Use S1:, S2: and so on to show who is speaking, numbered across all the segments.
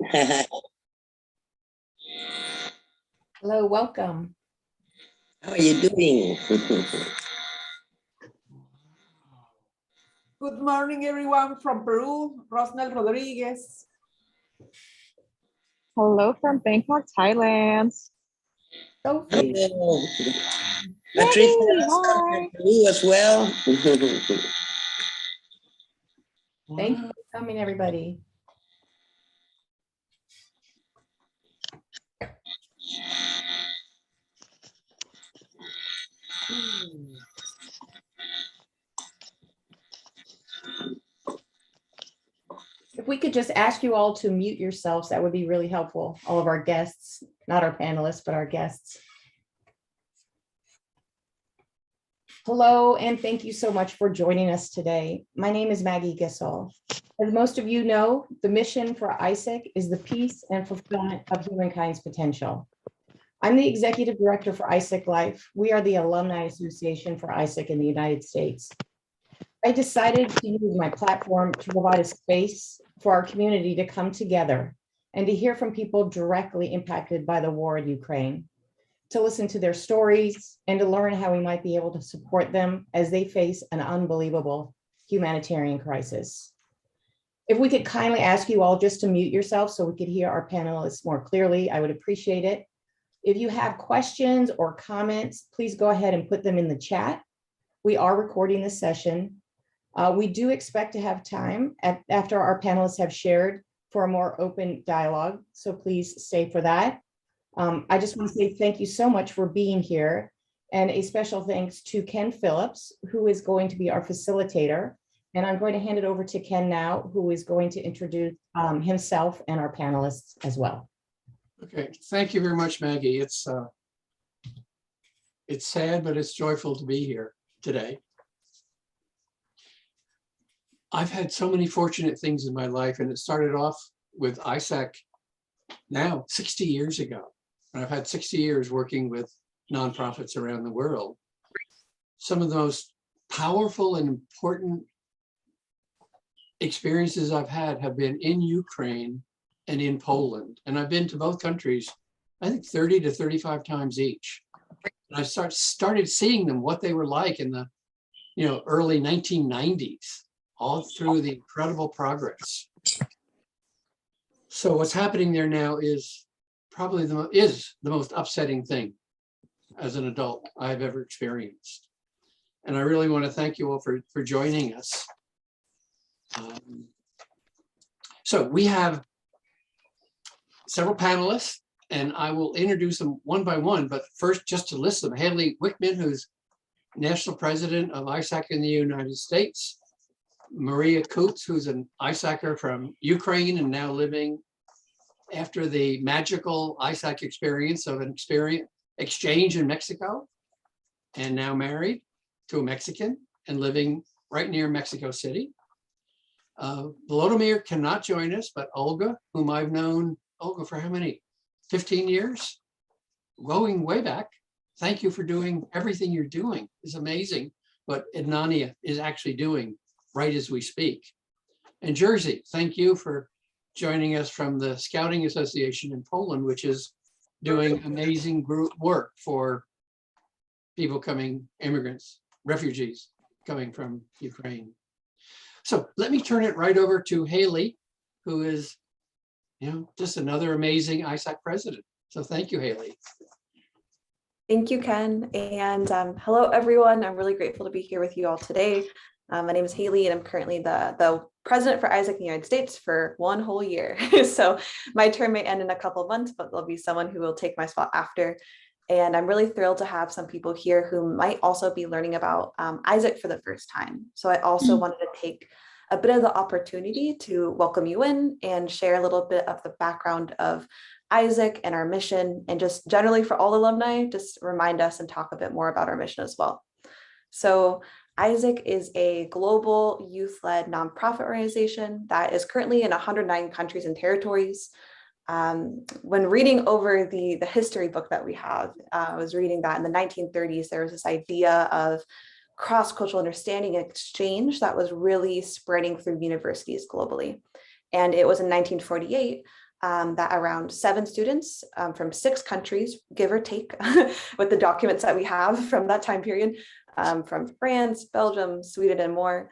S1: Hello, welcome.
S2: How are you doing?
S3: Good morning, everyone from Peru. Rosnel Rodriguez.
S4: Hello from Bangkok, Thailand.
S1: Sophie.
S2: Hello. Patricia
S4: Hi.
S2: from Peru as well.
S1: Thank you for coming, everybody. If we could just ask you all to mute yourselves, that would be really helpful. All of our guests, not our panelists, but our guests. Hello, and thank you so much for joining us today. My name is Maggie Gasol. As most of you know, the mission for AIESEC is the peace and fulfillment of humankind's potential. I'm the executive director for AIESEC Life. We are the alumni association for AIESEC in the United States. I decided to use my platform to provide a space for our community to come together and to hear from people directly impacted by the war in Ukraine, to listen to their stories and to learn how we might be able to support them as they face an unbelievable humanitarian crisis. If we could kindly ask you all just to mute yourself so we could hear our panelists more clearly, I would appreciate it. If you have questions or comments, please go ahead and put them in the chat. We are recording this session. We do expect to have time after our panelists have shared for a more open dialogue, so please stay for that. I just want to say thank you so much for being here, and a special thanks to Ken Phillips, who is going to be our facilitator. And I'm going to hand it over to Ken now, who is going to introduce himself and our panelists as well.
S5: Okay, thank you very much, Maggie. It's sad, but it's joyful to be here today. I've had so many fortunate things in my life, and it started off with AIESEC now 60 years ago. And I've had 60 years working with nonprofits around the world. Some of the most powerful and important experiences I've had have been in Ukraine and in Poland. And I've been to both countries, I think 30 to 35 times each. And I started seeing them, what they were like in the early 1990s, all through the incredible progress. So what's happening there now is probably the most upsetting thing as an adult I've ever experienced. And I really want to thank you all for joining us. So we have several panelists, and I will introduce them one by one, but first just to list them: Haley Wickman, who's National President of AIESEC in the United States; Maria Kutz, who's an AIESECer from Ukraine and now living after the magical AIESEC experience of an exchange in Mexico, and now married to a Mexican and living right near Mexico City. Volodymyr cannot join us, but Olga, whom I've known, Olga, for how many? 15 years? Going way back. Thank you for doing everything you're doing. It's amazing what Ednania is actually doing right as we speak. And Jersey, thank you for joining us from the Scouting Association in Poland, which is doing amazing group work for people coming, immigrants, refugees coming from Ukraine. So let me turn it right over to Haley, who is, just another amazing AIESEC president. So thank you, Haley.
S6: Thank you, Ken. And hello, everyone. I'm really grateful to be here with you all today. My name is Haley, and I'm currently the president for AIESEC in the United States for one whole year. So my term may end in a couple of months, but there'll be someone who will take my spot after. And I'm really thrilled to have some people here who might also be learning about AIESEC for the first time. So I also wanted to take a bit of the opportunity to welcome you in and share a little bit of the background of AIESEC and our mission, and just generally for all alumni, just remind us and talk a bit more about our mission as well. So AIESEC is a global youth-led nonprofit organization that is currently in 109 countries and territories. When reading over the history book that we have, I was reading that in the 1930s, there was this idea of cross-cultural understanding and exchange that was really spreading through universities globally. And it was in 1948 that around 7 students from 6 countries, give or take, with the documents that we have from that time period, from France, Belgium, Sweden, and more,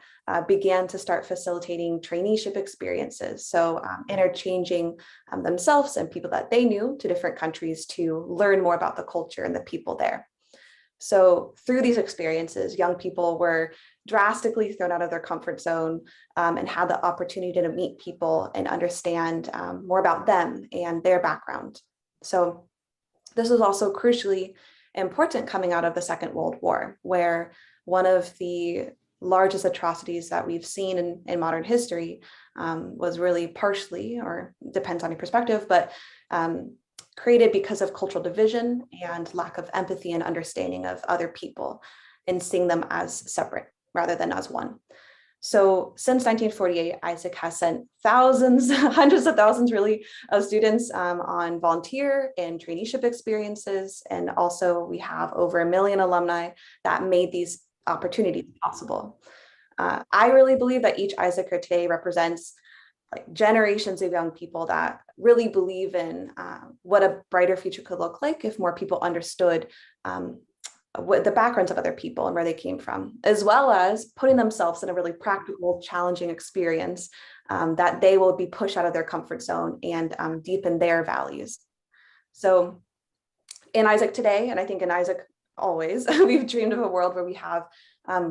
S6: began to start facilitating traineeship experiences. So interchanging themselves and people that they knew to different countries to learn more about the culture and the people there. So through these experiences, young people were drastically thrown out of their comfort zone and had the opportunity to meet people and understand more about them and their background. So this was also crucially important coming out of the Second World War, where one of the largest atrocities that we've seen in modern history was really partially, or depends on your perspective, but created because of cultural division and lack of empathy and understanding of other people and seeing them as separate rather than as one. So since 1948, AIESEC has sent thousands, hundreds of thousands really, of students on volunteer and traineeship experiences. And also we have over 1 million alumni that made these opportunities possible. I really believe that each AIESECer today represents like generations of young people that really believe in what a brighter future could look like if more people understood what the backgrounds of other people and where they came from, as well as putting themselves in a really practical, challenging experience that they will be pushed out of their comfort zone and deepen their values. So in AIESEC today, and I think in AIESEC always, we've dreamed of a world where we have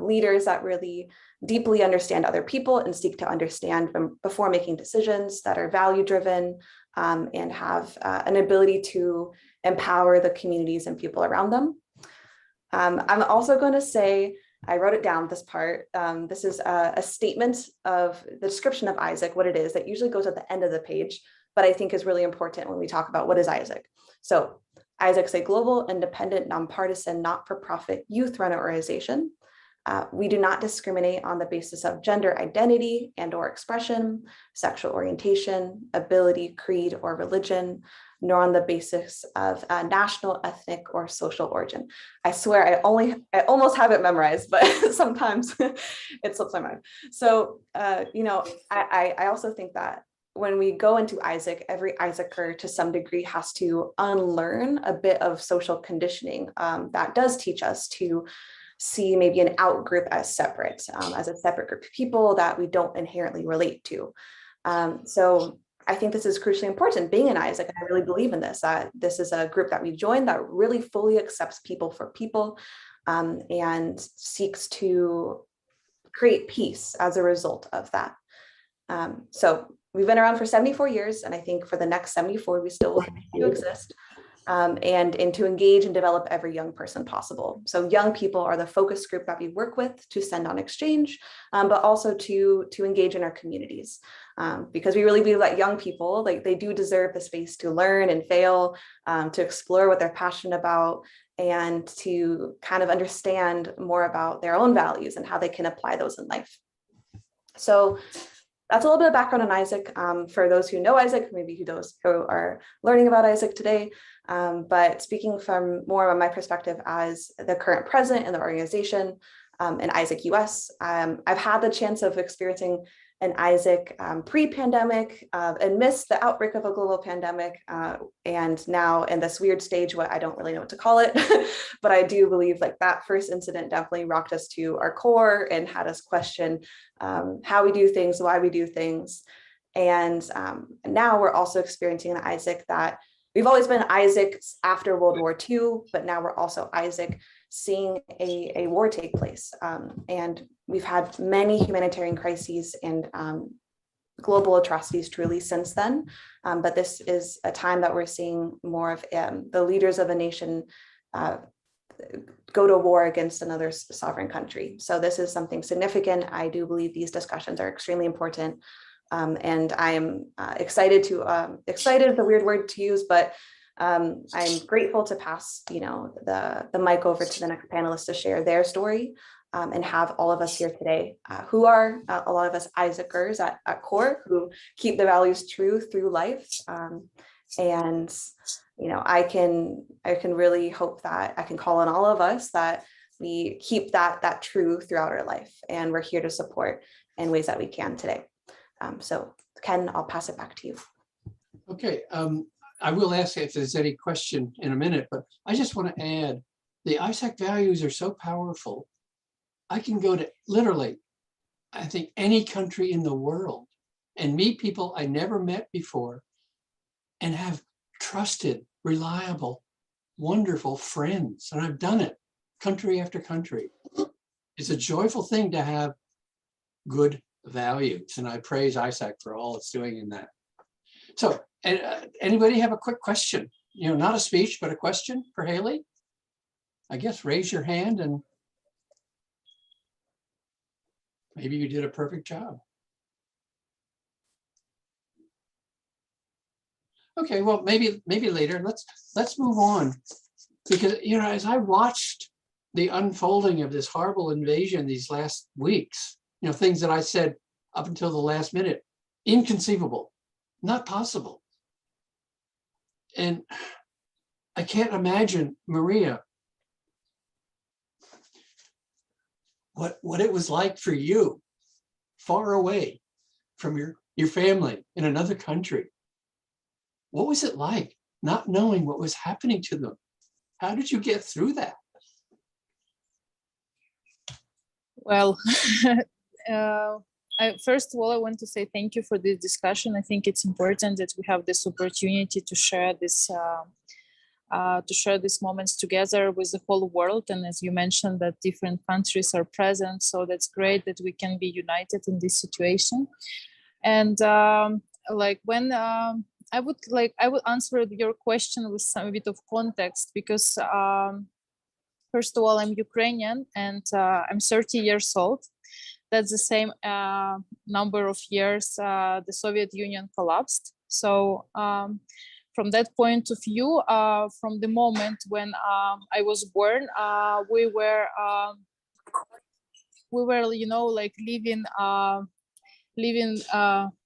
S6: leaders that really deeply understand other people and seek to understand them before making decisions, that are value-driven and have an ability to empower the communities and people around them. I'm also going to say, I wrote it down, this part. This is a statement of the description of AIESEC, what it is, that usually goes at the end of the page, but I think is really important when we talk about what is AIESEC. So AIESEC is a global, independent, nonpartisan, not-for-profit youth-run organization. We do not discriminate on the basis of gender identity and/or expression, sexual orientation, ability, creed, or religion, nor on the basis of national, ethnic, or social origin. I swear I almost have it memorized, but sometimes it slips my mind. So, I also think that when we go into AIESEC, every AIESECer to some degree has to unlearn a bit of social conditioning that does teach us to see maybe an out group as a separate group of people that we don't inherently relate to. So I think this is crucially important being an AIESEC, and I really believe in this, that this is a group that we joined that really fully accepts people for people and seeks to create peace as a result of that. So we've been around for 74 years, and I think for the next 74, we still will continue to exist. And to engage and develop every young person possible. So young people are the focus group that we work with to send on exchange, but also to engage in our communities. Because we really believe that young people, like, they do deserve the space to learn and fail, to explore what they're passionate about, and to kind of understand more about their own values and how they can apply those in life. So that's a little bit of background on AIESEC for those who know AIESEC, maybe those who are learning about AIESEC today. But speaking from more of my perspective as the current president in the organization in AIESEC US, I've had the chance of experiencing an AIESEC pre-pandemic and missed the outbreak of a global pandemic, and now in this weird stage, what I don't really know what to call it, but I do believe like that first incident definitely rocked us to our core and had us question how we do things, why we do things. And now we're also experiencing an AIESEC that we've always been AIESECs after World War II, but now we're also AIESEC seeing a war take place. And we've had many humanitarian crises and global atrocities truly since then. But this is a time that we're seeing more of the leaders of a nation go to war against another sovereign country. So this is something significant. I do believe these discussions are extremely important. And I'm excited is a weird word to use, but I'm grateful to pass, the mic over to the next panelist to share their story and have all of us here today who are a lot of us AIESECers at core, who keep the values true through life. And I can really hope that I can call on all of us that we keep that true throughout our life, and we're here to support in ways that we can today. So Ken, I'll pass it back to you.
S5: Okay, I will ask if there's any question in a minute, but I just want to add, the AIESEC values are so powerful. I can go to literally, I think, any country in the world and meet people I never met before and have trusted, reliable, wonderful friends. And I've done it country after country. It's a joyful thing to have good values. And I praise AIESEC for all it's doing in that. So anybody have a quick question? You know, not a speech, but a question for Haley? I guess raise your hand and maybe you did a perfect job. Okay, well, maybe later. Let's move on, because you know, as I watched the unfolding of this horrible invasion these last weeks, you know, things that I said up until the last minute, inconceivable, not possible. And I can't imagine, Maria, what it was like for you, far away from your family in another country. What was it like not knowing what was happening to them? How did you get through that?
S7: Well, first of all, I want to say thank you for this discussion. I think it's important that we have this opportunity to share this these moments together with the whole world. And as you mentioned, that different countries are present, so that's great that we can be united in this situation. And I would answer your question with some bit of context, because first of all, I'm Ukrainian and I'm 30 years old. That's the same number of years the Soviet Union collapsed. So from that point of view, from the moment when I was born, we were, you know, like living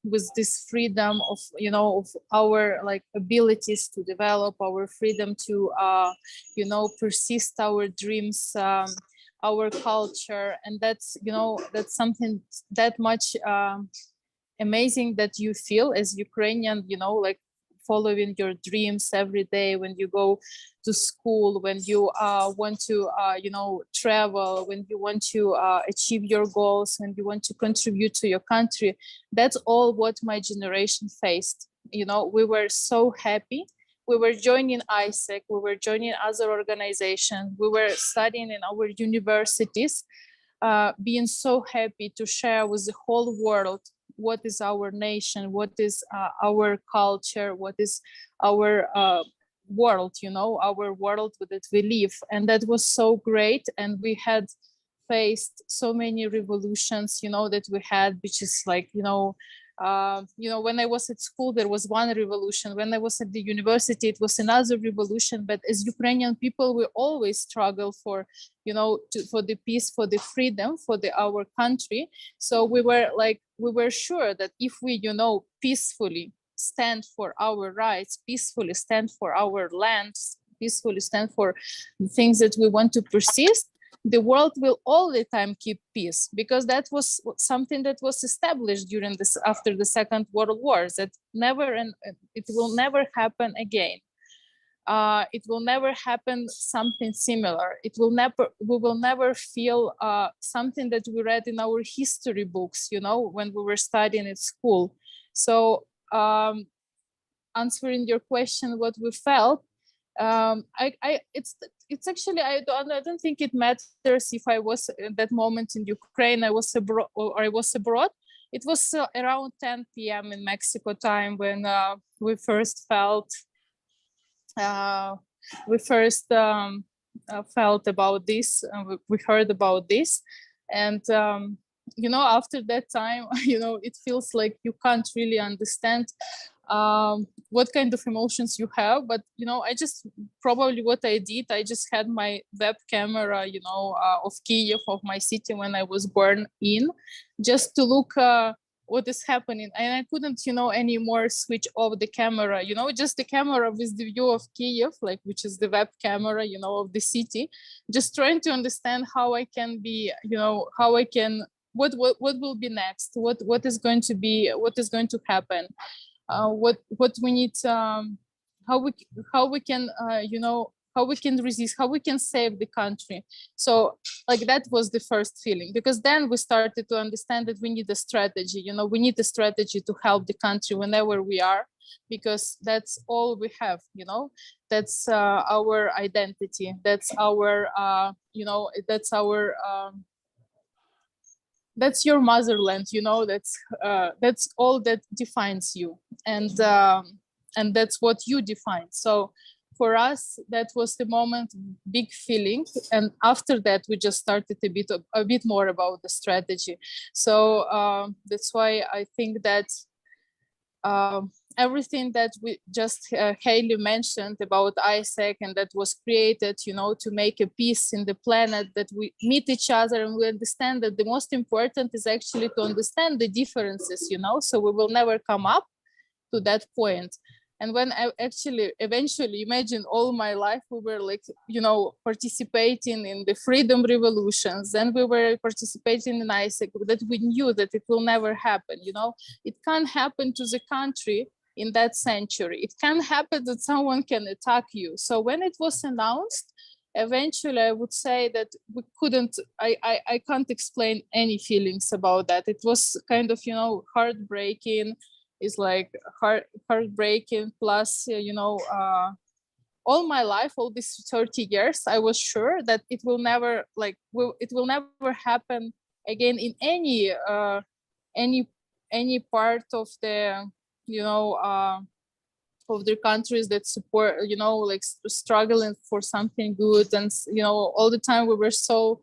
S7: with this freedom of, you know, of our like abilities to develop, our freedom to, you know, persist our dreams, our culture. And that's, you know, that's something that much amazing that you feel as Ukrainian, you know, like following your dreams every day when you go to school, when you want to, you know, travel, when you want to achieve your goals, when you want to contribute to your country. That's all what my generation faced. You know, we were so happy. We were joining AIESEC, we were joining other organizations, we were studying in our universities, being so happy to share with the whole world what is our nation, what is our culture, what is our world, you know, our world that we live. And that was so great. And we had faced so many revolutions, you know, that we had, which is like, you know, when I was at school, there was one revolution. When I was at the university, it was another revolution. But as Ukrainian people, we always struggle for, you know, for the peace, for the freedom, for our country. So we were sure that if we, you know, peacefully stand for our rights, peacefully stand for our lands, peacefully stand for the things that we want to persist, the world will all the time keep peace, because that was something that was established during this, after the Second World War, that never, and it will never happen again. It will never happen something similar. It will never, we will never feel something that we read in our history books, you know, when we were studying at school. So answering your question, what we felt, it's actually, I don't think it matters if I was at that moment in Ukraine, I was abroad, or I was abroad. It was around 10 p.m. in Mexico time when we first felt felt about this, and we heard about this. And you know, after that time, you know, it feels like you can't really understand what kind of emotions you have. But you know, I just, probably what I did, I just had my web camera, you know, of Kyiv, of my city when I was born in, just to look what is happening. And I couldn't, you know, anymore switch off the camera, you know, just the camera with the view of Kyiv, like, which is the web camera, you know, of the city, just trying to understand how I can be, you know, how I can, what will be next, what is going to be, what is going to happen. what we need, how we can how we can resist, how we can save the country. So like that was the first feeling, because then we started to understand that we need a strategy. We need a strategy to help the country whenever we are, because that's all we have. That's our identity. That's our that's your motherland. That's all that defines you, and that's what you define. So for us, that was the moment, big feeling, and after that we just started a bit more about the strategy. So that's why I think that everything that we just Haley mentioned about AIESEC, and that was created, to make a peace in the planet, that we meet each other and we understand that the most important is actually to understand the differences, so we will never come up to that point. And when I actually eventually, imagine all my life, we were like, participating in the freedom revolutions, and we were participating in AIESEC, that we knew that it will never happen. It can't happen to the country in that century. It can't happen that someone can attack you. So when it was announced, eventually I would say that we couldn't, I can't explain any feelings about that. It was kind of, heartbreaking. It's like heartbreaking, plus, all my life, all these 30 years, I was sure that it will never, it will never happen again in any part of the, of the countries that support, struggling for something good. And, all the time we were so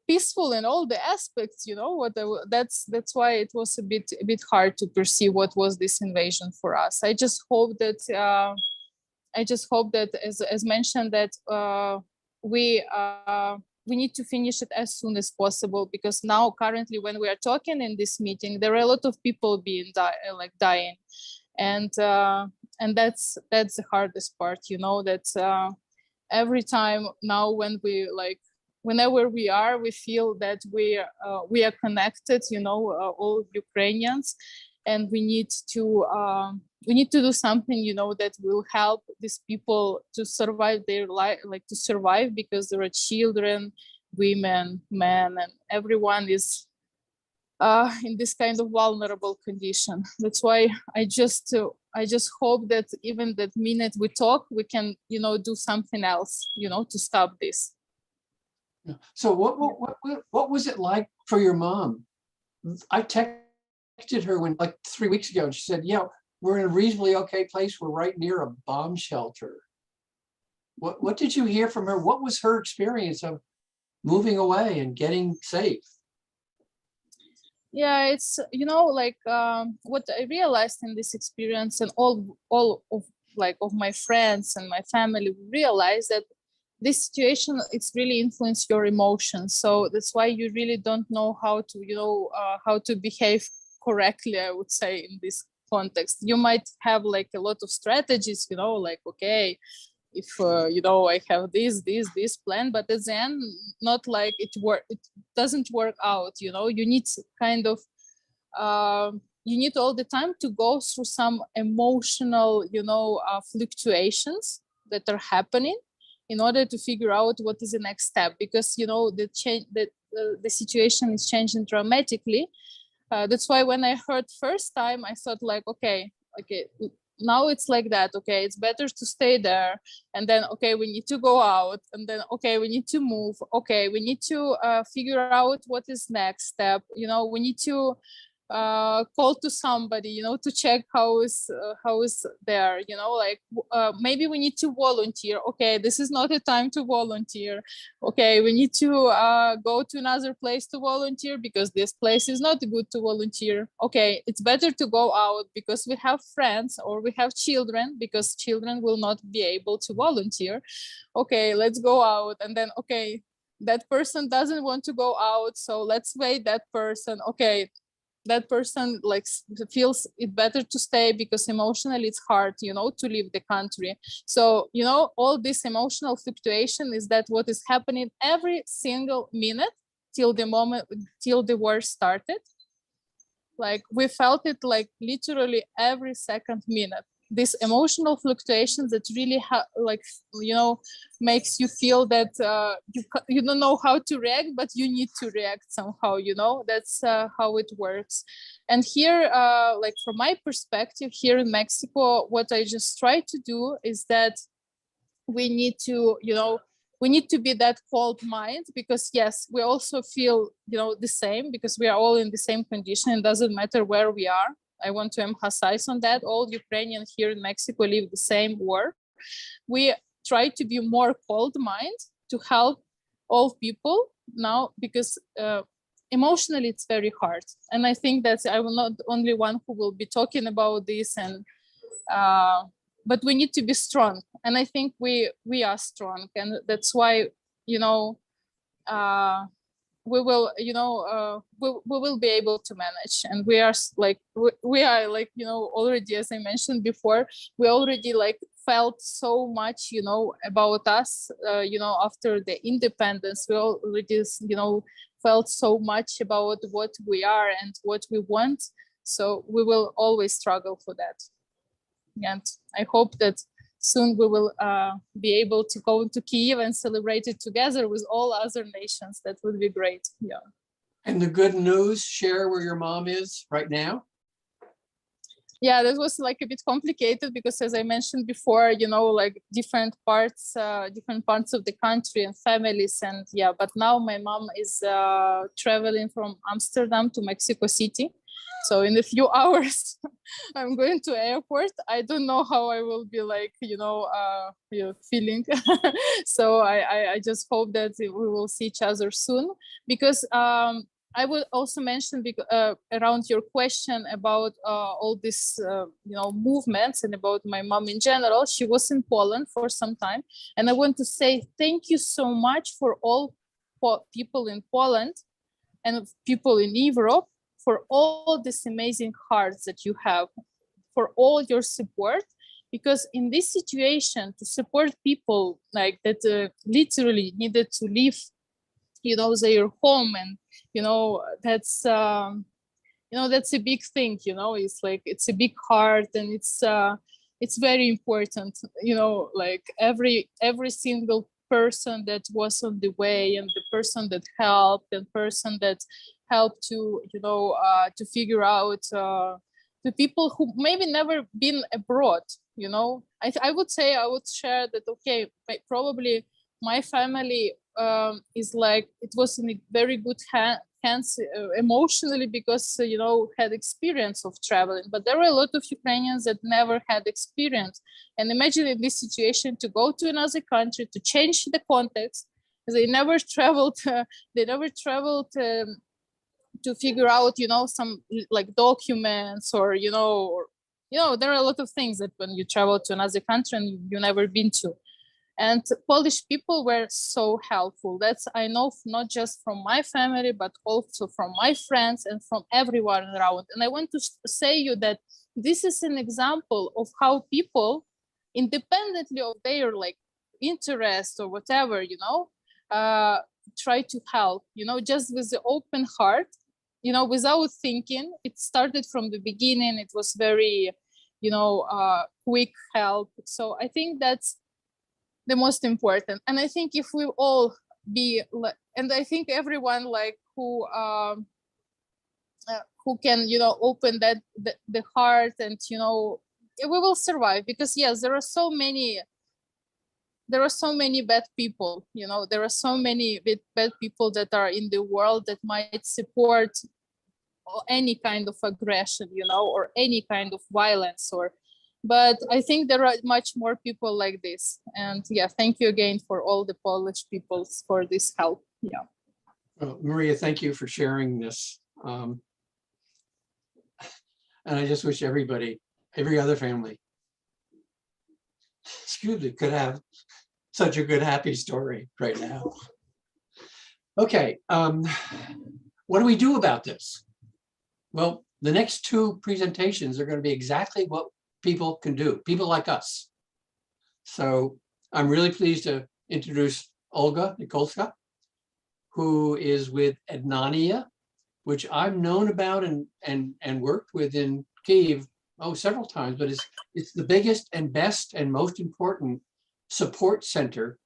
S7: peaceful in all the aspects, that's why it was a bit hard to perceive what was this invasion for us. I just hope that as mentioned, that we need to finish it as soon as possible, because now currently when we are talking in this meeting, there are a lot of people dying, and that's the hardest part, that every time now when we whenever we are, we feel that we are connected, all Ukrainians, and we need to do something, that will help these people to survive their life, to survive, because there are children, women, men, and everyone is in this kind of vulnerable condition. That's why I just hope that even that minute we talk, we can, do something else, to stop this.
S5: So what was it like for your mom? I texted her when 3 weeks ago, and she said, "Yeah, we're in a reasonably okay place. We're right near a bomb shelter." What did you hear from her? What was her experience of moving away and getting safe?
S7: Yeah, it's what I realized in this experience, and all of my friends and my family realized that this situation, it's really influenced your emotions. So that's why you really don't know how to, how to behave correctly, I would say, in this context. You might have a lot of strategies, okay, if, I have this plan, but at the end, not it doesn't work out, you need kind of, you need all the time to go through some emotional, fluctuations that are happening, in order to figure out what is the next step, because the situation is changing dramatically. That's why when I heard first time, I thought okay, now it's like that. Okay, it's better to stay there, and then okay, we need to go out, and then okay, we need to move. Okay, we need to figure out what is next step. We need to call to somebody, to check how is there, maybe we need to volunteer. Okay, this is not a time to volunteer. Okay, we need to go to another place to volunteer, because this place is not good to volunteer. Okay, it's better to go out because we have friends, or we have children, because children will not be able to volunteer. Okay, let's go out. And then okay, that person doesn't want to go out, so let's wait that person. Okay, that person feels it better to stay, because emotionally it's hard, to leave the country. So, all this emotional fluctuation is that what is happening every single minute till the war started. Like we felt it like literally every second minute. These emotional fluctuations that really makes you feel that you don't know how to react, but you need to react somehow. That's how it works. And here, like from my perspective, here in Mexico, what I just try to do is that we need to be that cold mind, because yes, we also feel the same, because we are all in the same condition. It doesn't matter where we are. I want to emphasize on that. All Ukrainians here in Mexico live the same war. We try to be more cold mind to help all people now, because emotionally it's very hard. And I think that I will not only one who will be talking about this, and but we need to be strong. And I think we are strong, and that's why we will we will be able to manage. And we are already, as I mentioned before, we already like felt so much about us after the independence. We already felt so much about what we are and what we want, so we will always struggle for that. And I hope that soon we will be able to go to Kyiv and celebrate it together with all other nations. That would be great. Yeah.
S5: And the good news, share where your mom is right now.
S7: Yeah, that was like a bit complicated, because as I mentioned before, like different parts of the country and families. And yeah, but now my mom is traveling from Amsterdam to Mexico City. So in a few hours, I'm going to airport. I don't know how I will be like, feeling. So I just hope that we will see each other soon, because I would also mention around your question about all these, movements, and about my mom in general. She was in Poland for some time, and I want to say thank you so much for all people in Poland and people in Europe, for all this amazing hearts that you have, for all your support. Because in this situation, to support people like that literally needed to leave their home, and that's that's a big thing. It's like, it's a big heart, and it's very important. Like every single person that was on the way, and the person that helped, and person that helped to to figure out the people who maybe never been abroad. I would share that, okay, probably my family is like, it was in a very good hands emotionally, because had experience of traveling. But there were a lot of Ukrainians that never had experience. And imagine in this situation, to go to another country, to change the context. They never traveled to figure out some like documents, or there are a lot of things that when you travel to another country and you never been to. And Polish people were so helpful. That's, I know, not just from my family, but also from my friends and from everyone around. And I want to say you that this is an example of how people, independently of their like interest or whatever, try to help, just with the open heart, without thinking. It started from the beginning. It was very, quick help. So I think that's the most important. And I think if we all be, and I think everyone like who can, open that the heart, and we will survive. Because yes, there are so many bad people. There are so many bad people that are in the world that might support any kind of aggression, or any kind of violence. But I think there are much more people like this. And yeah, thank you again for all the Polish people for this help. Yeah.
S5: Well, Maria, thank you for sharing this. And I just wish everybody, every other family, could have such a good, happy story right now. Okay, what do we do about this? Well, the next two presentations are going to be exactly what people can do, people like us. So I'm really pleased to introduce Olga Nikolska, who is with Ednania, which I've known about and worked with in Kyiv, several times, but it's the biggest and best and most important support center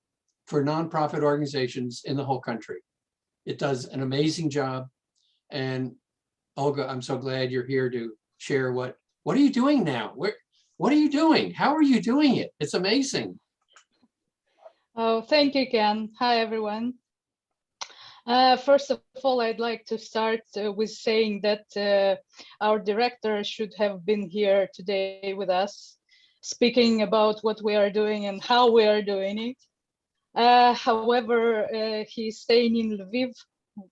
S5: for nonprofit organizations in the whole country. It does an amazing job. And Olga, I'm so glad you're here to share what are you doing now? What are you doing? How are you doing it? It's amazing.
S7: Oh, thank you, Ken. Hi, everyone. First of all, I'd like to start with saying that our director should have been here today with us, speaking about what we are doing and how we are doing it. However, he's staying in Lviv,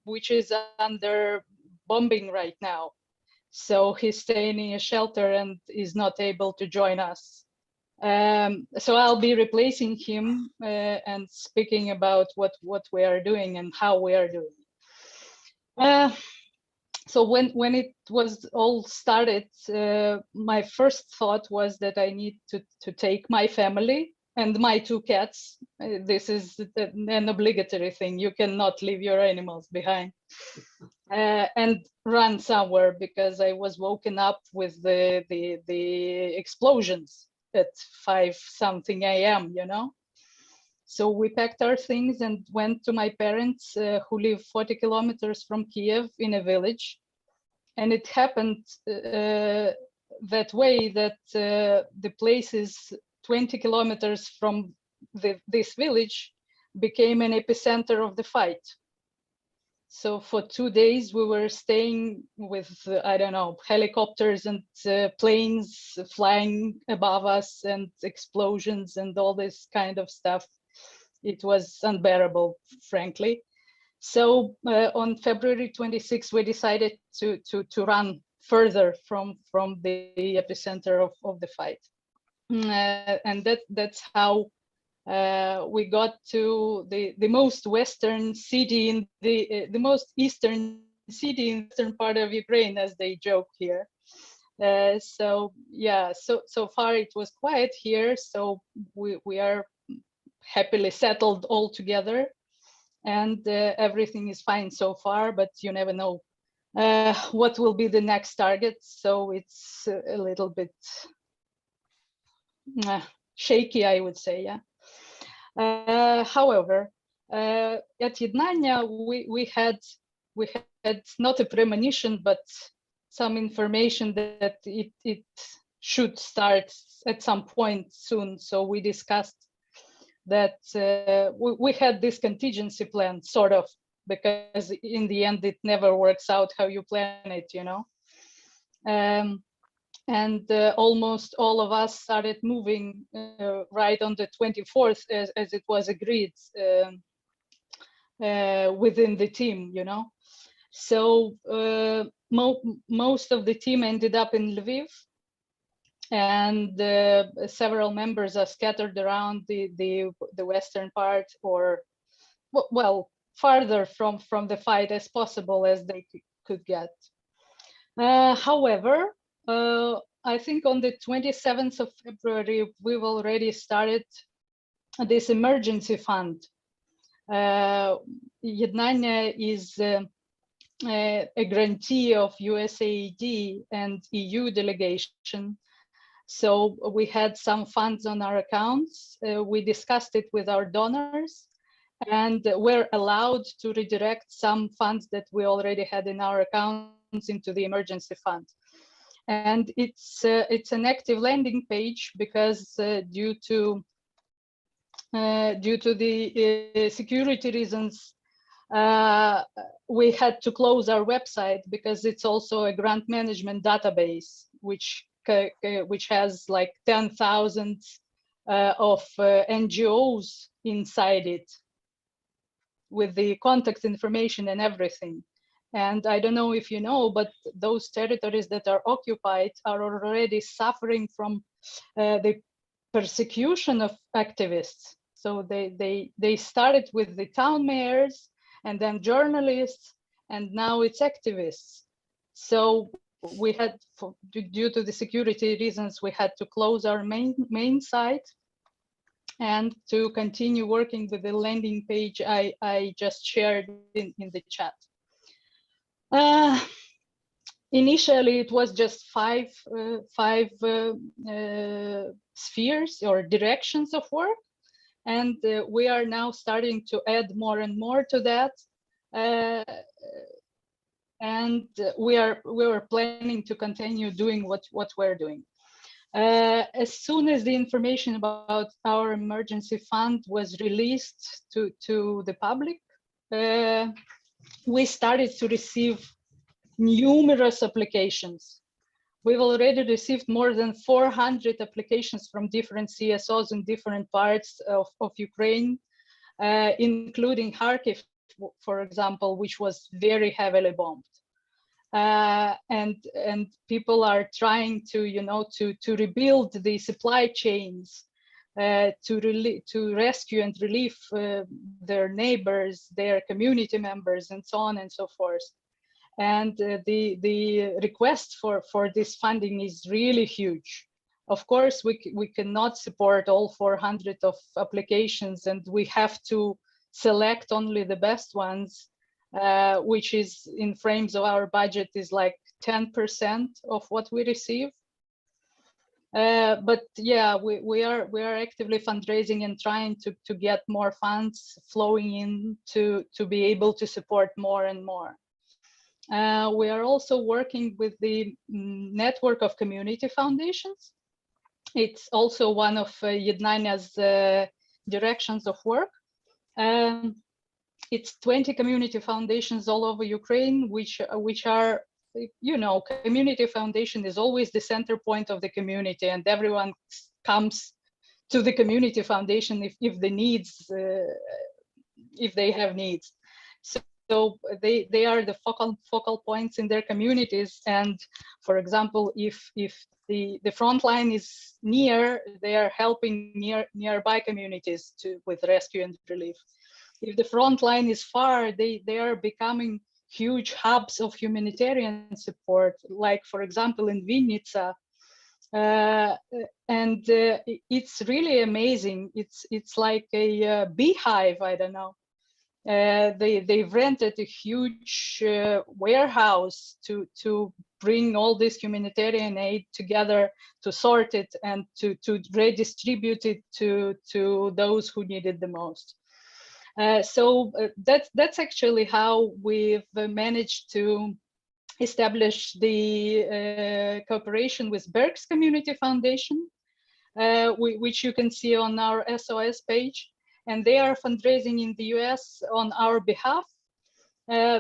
S7: which is under bombing right now. So he's staying in a shelter and is not able to join us. So I'll be replacing him and speaking about what we are doing and how we are doing. So when it was all started, my first thought was that I need to take my family and my 2 cats. This is an obligatory thing. You cannot leave your animals behind. And run somewhere, because I was woken up with the explosions at 5-something a.m., you know. So we packed our things and went to my parents who live 40 kilometers from Kiev in a village. And it happened that way that the place is 20 kilometers from this village became an epicenter of the fight. So for 2 days, we were staying with, I don't know, helicopters and planes flying above us and explosions and all this kind of stuff. It was unbearable, frankly. So on February 26, we decided to run further from the epicenter of the fight. And that's how we got to the most western city in the most eastern city in the eastern part of Ukraine, as they joke here. So yeah, so far it was quiet here. So we are happily settled all together, and everything is fine so far. But you never know what will be the next target. So it's a little bit shaky, I would say. Yeah. However, at Jednania, we had not a premonition, but some information that it should start at some point soon. So we discussed that we had this contingency plan, sort of, because in the end it never works out how you plan it, you know. And almost all of us started moving right on the 24th, as it was agreed within the team, you know. So most of the team ended up in Lviv, and several members are scattered around the western part, or well, farther from the fight as possible as they could get. However, I think on the 27th of February, we've already started this emergency fund. Jednania is a grantee of USAID and EU delegation. So we had some funds on our accounts. We discussed it with our donors, and we're allowed to redirect some funds that we already had in our accounts into the emergency fund. And it's an active landing page, because due to the security reasons, we had to close our website, because it's also a grant management database, which has like 10,000 of NGOs inside it, with the contact information and everything. And I don't know if you know, but those territories that are occupied are already suffering from the persecution of activists. So they started with the town mayors, and then journalists, and now it's activists. So we had, due to the security reasons, we had to close our main site and to continue working with the landing page I just shared in the chat.
S8: Initially, it was just five spheres or directions of work, and we are now starting to add more and more to that. And we were planning to continue doing what we're doing. As soon as the information about our emergency fund was released to the public, we started to receive numerous applications. We've already received more than 400 applications from different CSOs in different parts of Ukraine, including Kharkiv, for example, which was very heavily bombed. And people are trying to, to rebuild the supply chains, to rescue and relieve their neighbors, their community members, and so on and so forth. And the request for this funding is really huge. Of course, we cannot support all 400 of applications, and we have to select only the best ones, which is in frames of our budget is like 10% of what we receive. But yeah, we are actively fundraising and trying to get more funds flowing in to be able to support more and more. We are also working with the network of community foundations. It's also one of Yednania's directions of work. It's 20 community foundations all over Ukraine, which are, community foundation is always the center point of the community, and everyone comes to the community foundation if they have needs. So they are the focal points in their communities. And for example, if the front line is near, they are helping nearby communities with rescue and relief. If the front line is far, they are becoming huge hubs of humanitarian support, like for example in Vinnytsia. And it's really amazing. It's like a beehive, I don't know. They've rented a huge warehouse to bring all this humanitarian aid together, to sort it and to redistribute it to those who need it the most. So that's actually how we've managed to establish the cooperation with Berg's Community Foundation, which you can see on our SOS page. And they are fundraising in the US on our behalf,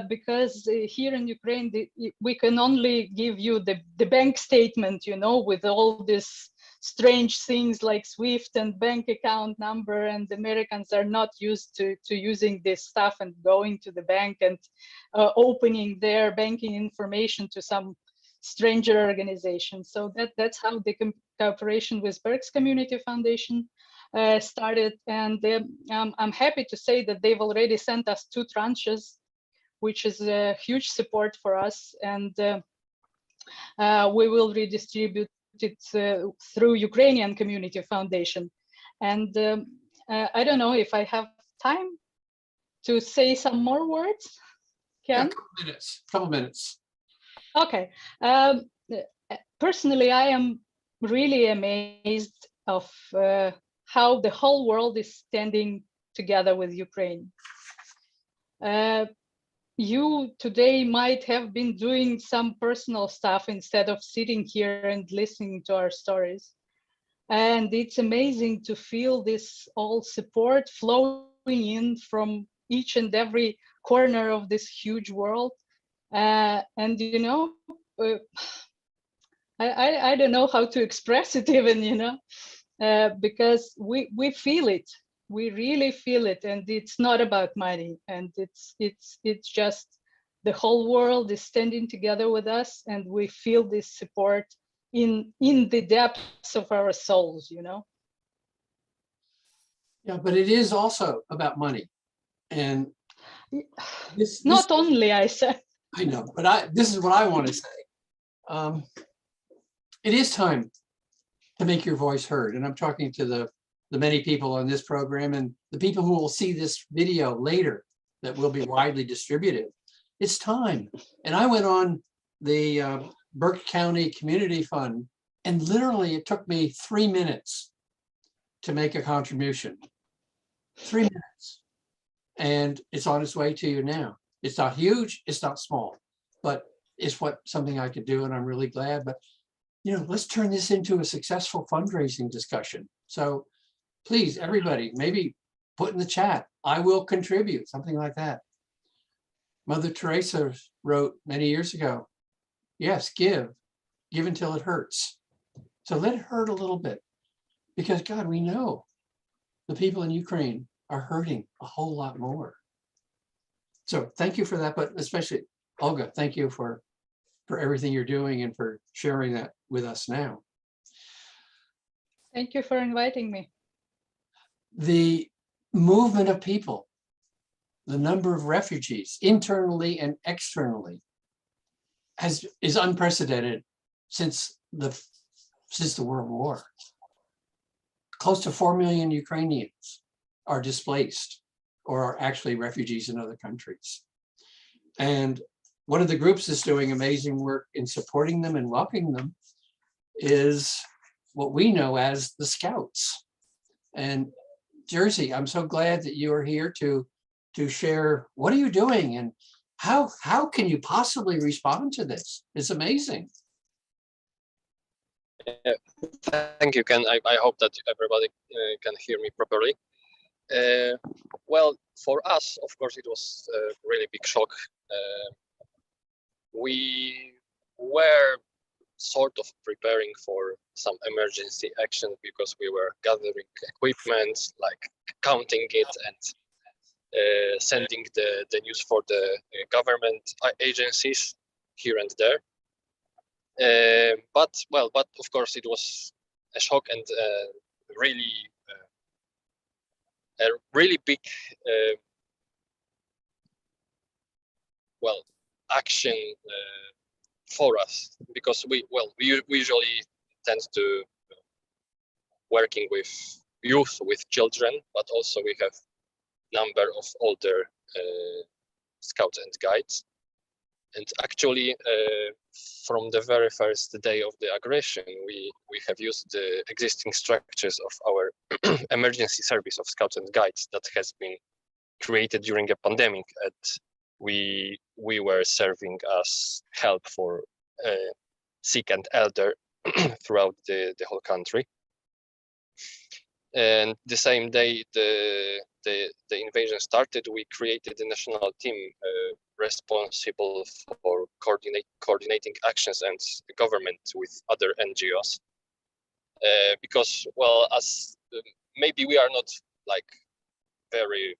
S8: because here in Ukraine, we can only give you the bank statement, with all these strange things like SWIFT and bank account number, and Americans are not used to using this stuff and going to the bank and opening their banking information to some stranger organization. So that's how the cooperation with Berg's Community Foundation started. And I'm happy to say that they've already sent us 2 tranches, which is a huge support for us. And we will redistribute it through Ukrainian Community Foundation. And I don't know if I have time to say some more words. Ken?
S5: Yeah, couple minutes.
S8: Okay. Personally, I am really amazed of how the whole world is standing together with Ukraine. You today might have been doing some personal stuff instead of sitting here and listening to our stories. And it's amazing to feel this all support flowing in from each and every corner of this huge world. And I don't know how to express it even, because we feel it. We really feel it, and it's not about money, and it's just the whole world is standing together with us, and we feel this support in the depths of our souls,
S5: Yeah, but it is also about money, and
S8: not only, I said.
S5: I know, but this is what I want to say. It is time to make your voice heard, and I'm talking to the many people on this program and the people who will see this video later that will be widely distributed. It's time. And I went on the Burke County Community Fund, and literally it took me 3 minutes to make a contribution. 3 minutes. And it's on its way to you now. It's not huge, it's not small, but it's something I could do, and I'm really glad. But let's turn this into a successful fundraising discussion. So please, everybody, maybe put in the chat, I will contribute, something like that. Mother Teresa wrote many years ago, yes, give until it hurts. So let it hurt a little bit, because God, we know the people in Ukraine are hurting a whole lot more. So thank you for that, but especially Olga, thank you for everything you're doing and for sharing that with us now.
S8: Thank you for inviting me.
S5: The movement of people, the number of refugees internally and externally is unprecedented since the World War. Close to 4 million Ukrainians are displaced or are actually refugees in other countries. And one of the groups that's doing amazing work in supporting them and welcoming them is what we know as the Scouts. And Jersey, I'm so glad that you are here to share what are you doing and how can you possibly respond to this? It's amazing.
S9: Thank you, Ken. I hope that everybody can hear me properly. Well, for us, of course, it was a really big shock. We were sort of preparing for some emergency action because we were gathering equipment, like counting it and sending the news for the government agencies here and there. But of course, it was a shock and a really big action for us, because we usually tend to working with youth, with children, but also we have number of older scouts and guides. And actually, from the very first day of the aggression, we have used the existing structures of our emergency service of scouts and guides that has been created during a pandemic, and we were serving as help for sick and elder throughout the whole country. And the same day the invasion started, we created a national team responsible for coordinating actions and government with other NGOs. Because, well, as maybe we are not like very,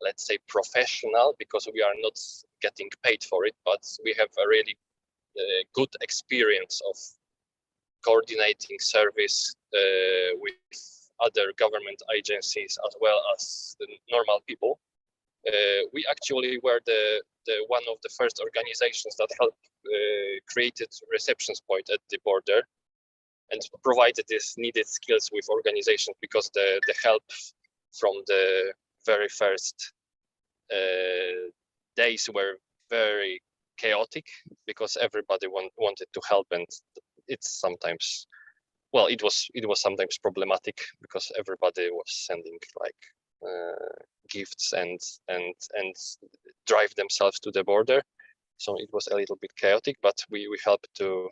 S9: let's say, professional, because we are not getting paid for it, but we have a really good experience of coordinating service with other government agencies as well as the normal people. We actually were the one of the first organizations that helped created reception point at the border and provided these needed skills with organizations, because the help from the very first days were very chaotic, because everybody wanted to help, and it's sometimes, well, it was sometimes problematic because everybody was sending like gifts and drive themselves to the border, so it was a little bit chaotic, but we helped to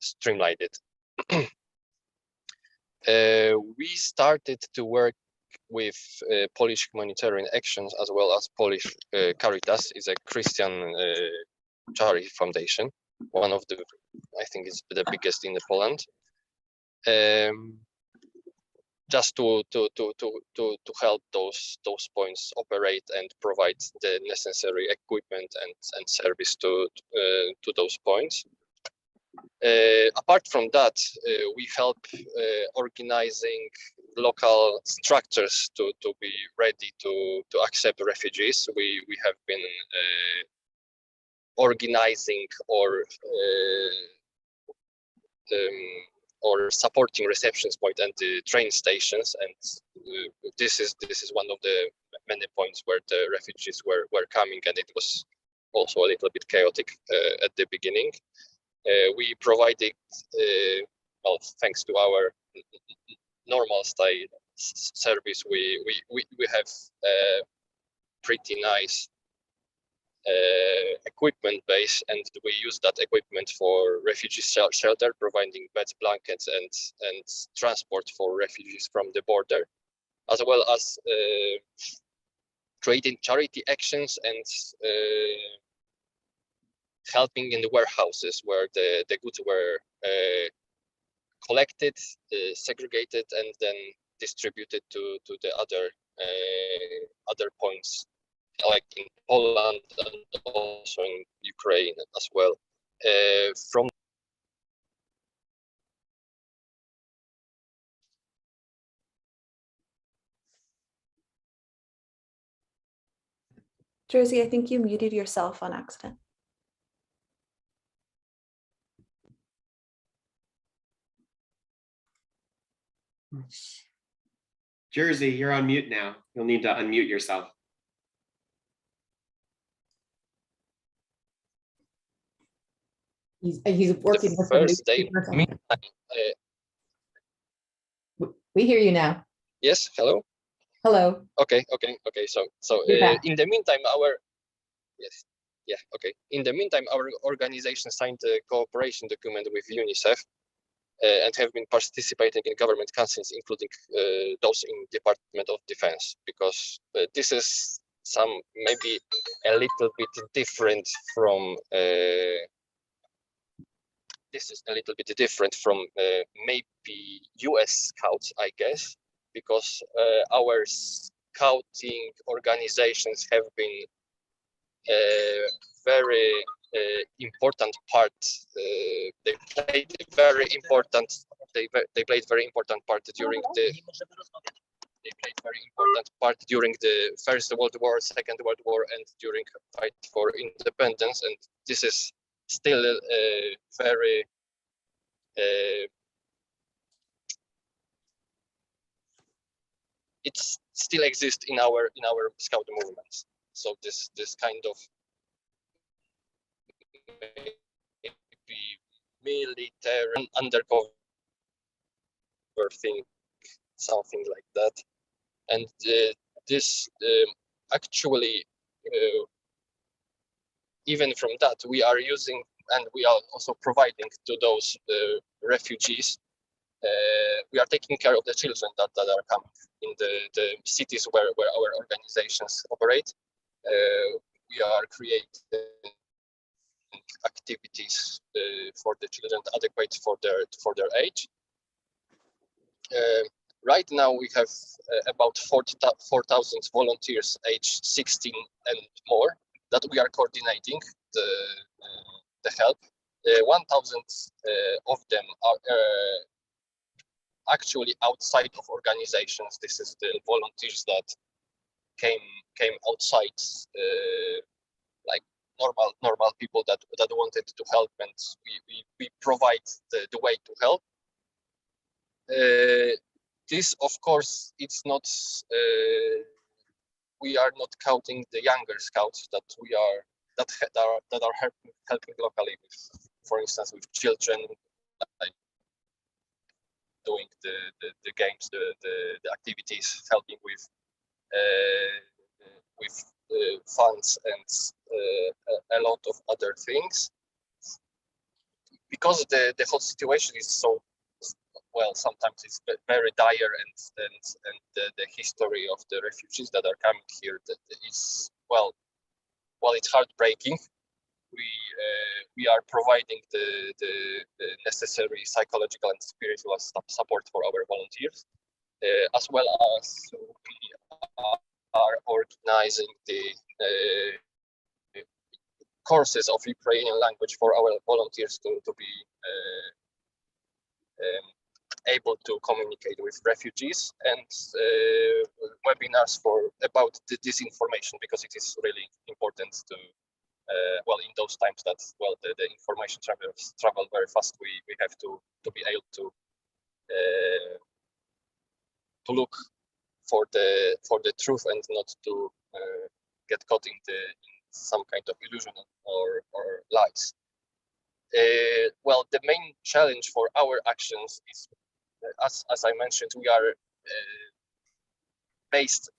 S9: streamline it. We started to work with Polish Humanitarian Actions as well as Polish Caritas, is a Christian charity foundation, one of the, I think it's the biggest in Poland. Just to help those points operate and provide the necessary equipment and service to those points. Apart from that, we help organizing local structures to be ready to accept refugees. We have been organizing or supporting reception point and the train stations, and this is one of the many points where the refugees were coming, and it was also a little bit chaotic at the beginning. We provided, well, thanks to our normal style service, we have pretty nice equipment base, and we use that equipment for refugee shelter, providing beds, blankets, and transport for refugees from the border, as well as creating charity actions and helping in the warehouses where the goods were collected, segregated, and then distributed to the other points, like in Poland and also in Ukraine as well. From
S6: Jersey, I think you muted yourself on accident.
S10: Jersey, you're on mute now. You'll need to unmute yourself.
S1: He's working with
S9: first day,
S1: We hear you now.
S9: yes, hello.
S1: Hello.
S9: Okay. So in the meantime, In the meantime, our organization signed a cooperation document with UNICEF and have been participating in government councils, including those in Department of Defense, because this is maybe a little bit different from maybe US Scouts, I guess, because our scouting organizations have been very important part. They played very important part during the First World War, Second World War, and during fight for independence. And this is still very it still exists in our scout movements. So this kind of maybe military undercover thing, something like that. And this actually, even from that, we are using, and we are also providing to those refugees. We are taking care of the children that are coming in the cities where our organizations operate. We are creating activities for the children adequate for their age. Right now we have about 4,000 volunteers aged 16 and more that we are coordinating the help. 1,000 of them are actually outside of organizations. This is the volunteers that came outside, like normal people that wanted to help, and we provide the way to help. This, of course, it's not. We are not counting the younger scouts that are helping locally with, for instance, with children, like doing the games, the activities, helping with funds and a lot of other things. Because the whole situation is so, well, sometimes it's very dire, and the history of the refugees that are coming here, that is, well, it's heartbreaking. We are providing the necessary psychological and spiritual support for our volunteers, as well as we are organizing the courses of Ukrainian language for our volunteers to be able to communicate with refugees, and webinars about this information, because it is really important to, well, in those times that, well, the information travel very fast. We have to be able to look for the truth and not to get caught in some kind of illusion or lies. Well, the main challenge for our actions is, as I mentioned, we are based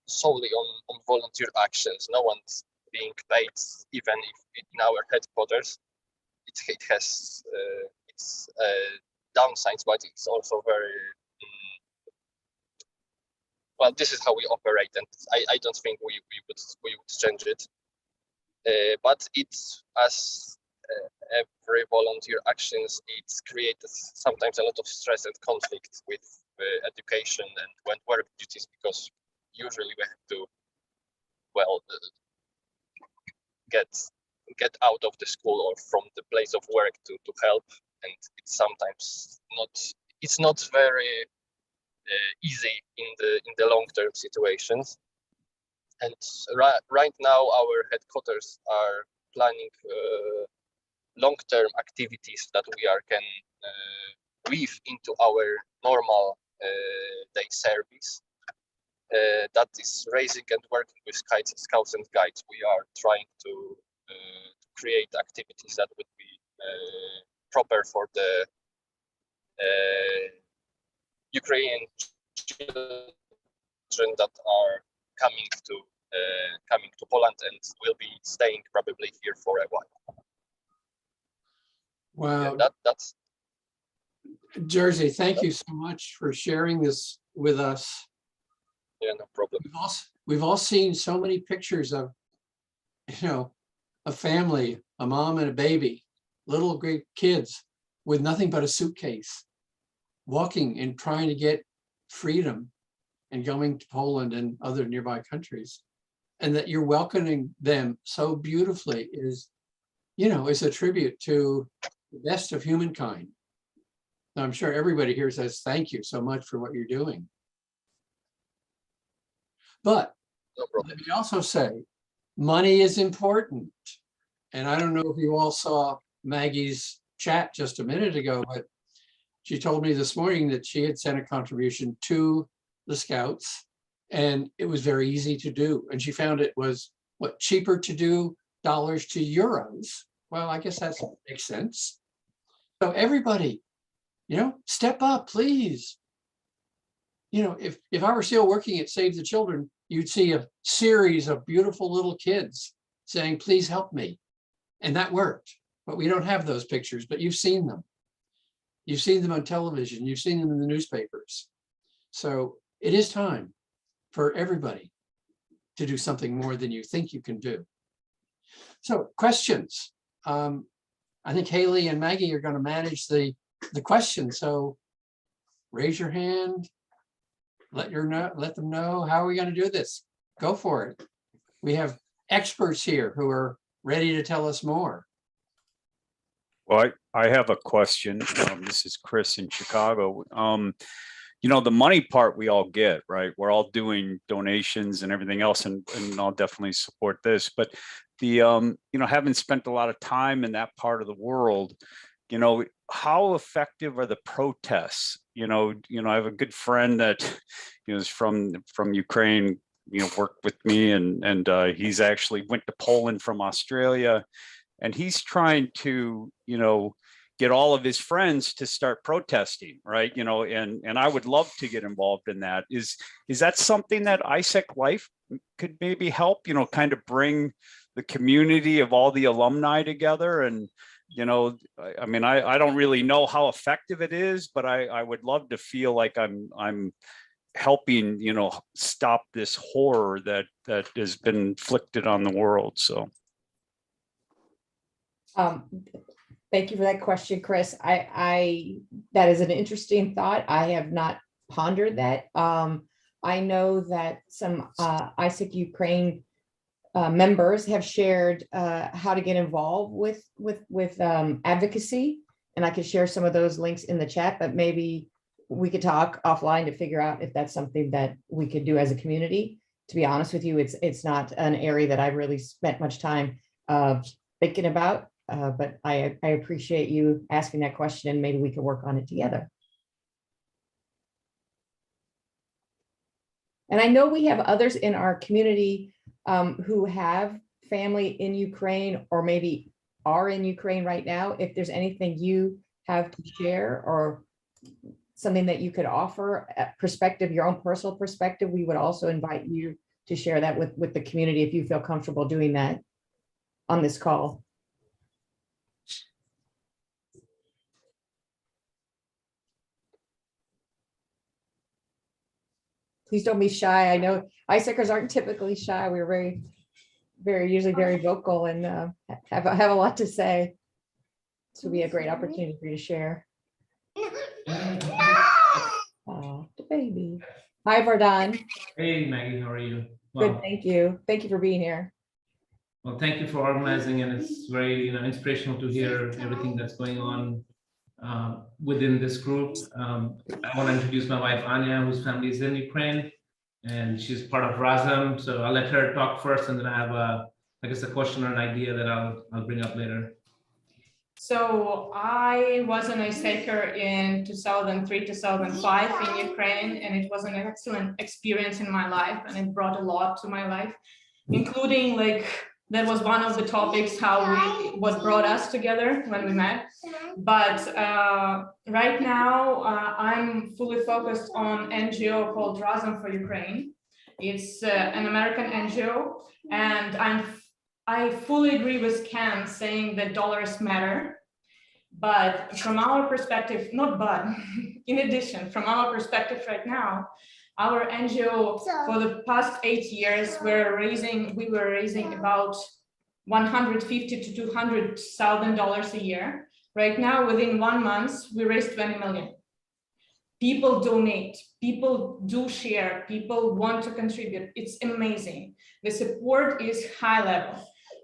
S9: solely on volunteer actions. No one's being paid, even if in our headquarters. It has its downsides, but it's also very well. This is how we operate, and I don't think we would change it. But it's as every volunteer actions, it's created sometimes a lot of stress and conflict with education and when work duties, because usually we have to, well, get out of the school or from the place of work to help, and it's sometimes not very easy in the long-term situations. And right now our headquarters are planning long-term activities that we can weave into our normal day service. That is raising and working with scouts and guides. We are trying to create activities that would be proper for the Ukrainian children that are coming to Poland and will be staying probably here for a while.
S5: Wow.
S9: Yeah, that's
S5: Jersey, thank you so much for sharing this with us.
S9: yeah, no problem.
S5: We've all seen so many pictures of, a family, a mom and a baby, little great kids with nothing but a suitcase, walking and trying to get freedom and going to Poland and other nearby countries. And that you're welcoming them so beautifully is a tribute to the best of humankind. Now, I'm sure everybody here says, thank you so much for what you're doing. But
S9: No problem.
S5: let me also say, money is important. And I don't know if you all saw Maggie's chat just a minute ago, but she told me this morning that she had sent a contribution to the Scouts, and it was very easy to do. And she found it was cheaper to do dollars to euros. Well, I guess that makes sense. So everybody, step up, please. If I were still working at Save the Children, you'd see a series of beautiful little kids saying, please help me. And that worked. But we don't have those pictures, but you've seen them. You've seen them on television. You've seen them in the newspapers. So it is time for everybody to do something more than you think you can do. So questions. I think Haley and Maggie are going to manage the questions. So raise your hand. Let them know. How are we going to do this? Go for it. We have experts here who are ready to tell us more.
S11: Well, I have a question. This is Chris in Chicago. The money part we all get, right? We're all doing donations and everything else, and I'll definitely support this. But the having spent a lot of time in that part of the world, how effective are the protests? I have a good friend that is from Ukraine, worked with me, and he's actually went to Poland from Australia, and he's trying to get all of his friends to start protesting, right? And I would love to get involved in that. Is that something that AIESEC Life could maybe help, kind of bring the community of all the alumni together? And I don't really know how effective it is, but I would love to feel like I'm helping, stop this horror that has been inflicted on the world. So.
S1: Thank you for that question, Chris. That is an interesting thought. I have not pondered that. I know that some AIESEC Ukraine members have shared how to get involved with advocacy, and I could share some of those links in the chat, but maybe we could talk offline to figure out if that's something that we could do as a community. To be honest with you, it's not an area that I really spent much time thinking about, but I appreciate you asking that question, and maybe we can work on it together. And I know we have others in our community who have family in Ukraine or maybe are in Ukraine right now. If there's anything you have to share or something that you could offer, perspective, your own personal perspective, we would also invite you to share that with the community if you feel comfortable doing that on this call. Please don't be shy. I know AIESECers aren't typically shy. We're usually very vocal and have a lot to say. This will be a great opportunity for you to share. Oh, the baby. Hi, Vardan.
S12: Hey, Maggie, how are you?
S1: Good, thank you. Thank you for being here.
S12: Well, thank you for organizing, and it's very, inspirational to hear everything that's going on within this group. I want to introduce my wife Anya, whose family is in Ukraine, and she's part of Razem. So I'll let her talk first, and then I have I guess a question or an idea that I'll bring up later.
S13: So I was an AIESECer in 2003, 2005 in Ukraine, and it was an excellent experience in my life, and it brought a lot to my life, including that was one of the topics what brought us together when we met. But right now I'm fully focused on NGO called Razem for Ukraine. It's an American NGO, and I fully agree with Ken saying that dollars matter, but from our perspective, in addition, from our perspective right now, our NGO for the past 8 years, we were raising about $150,000 to $200,000 a year. Right now, within 1 month, we raised 20 million. People donate, people do share, people want to contribute. It's amazing. The support is high level.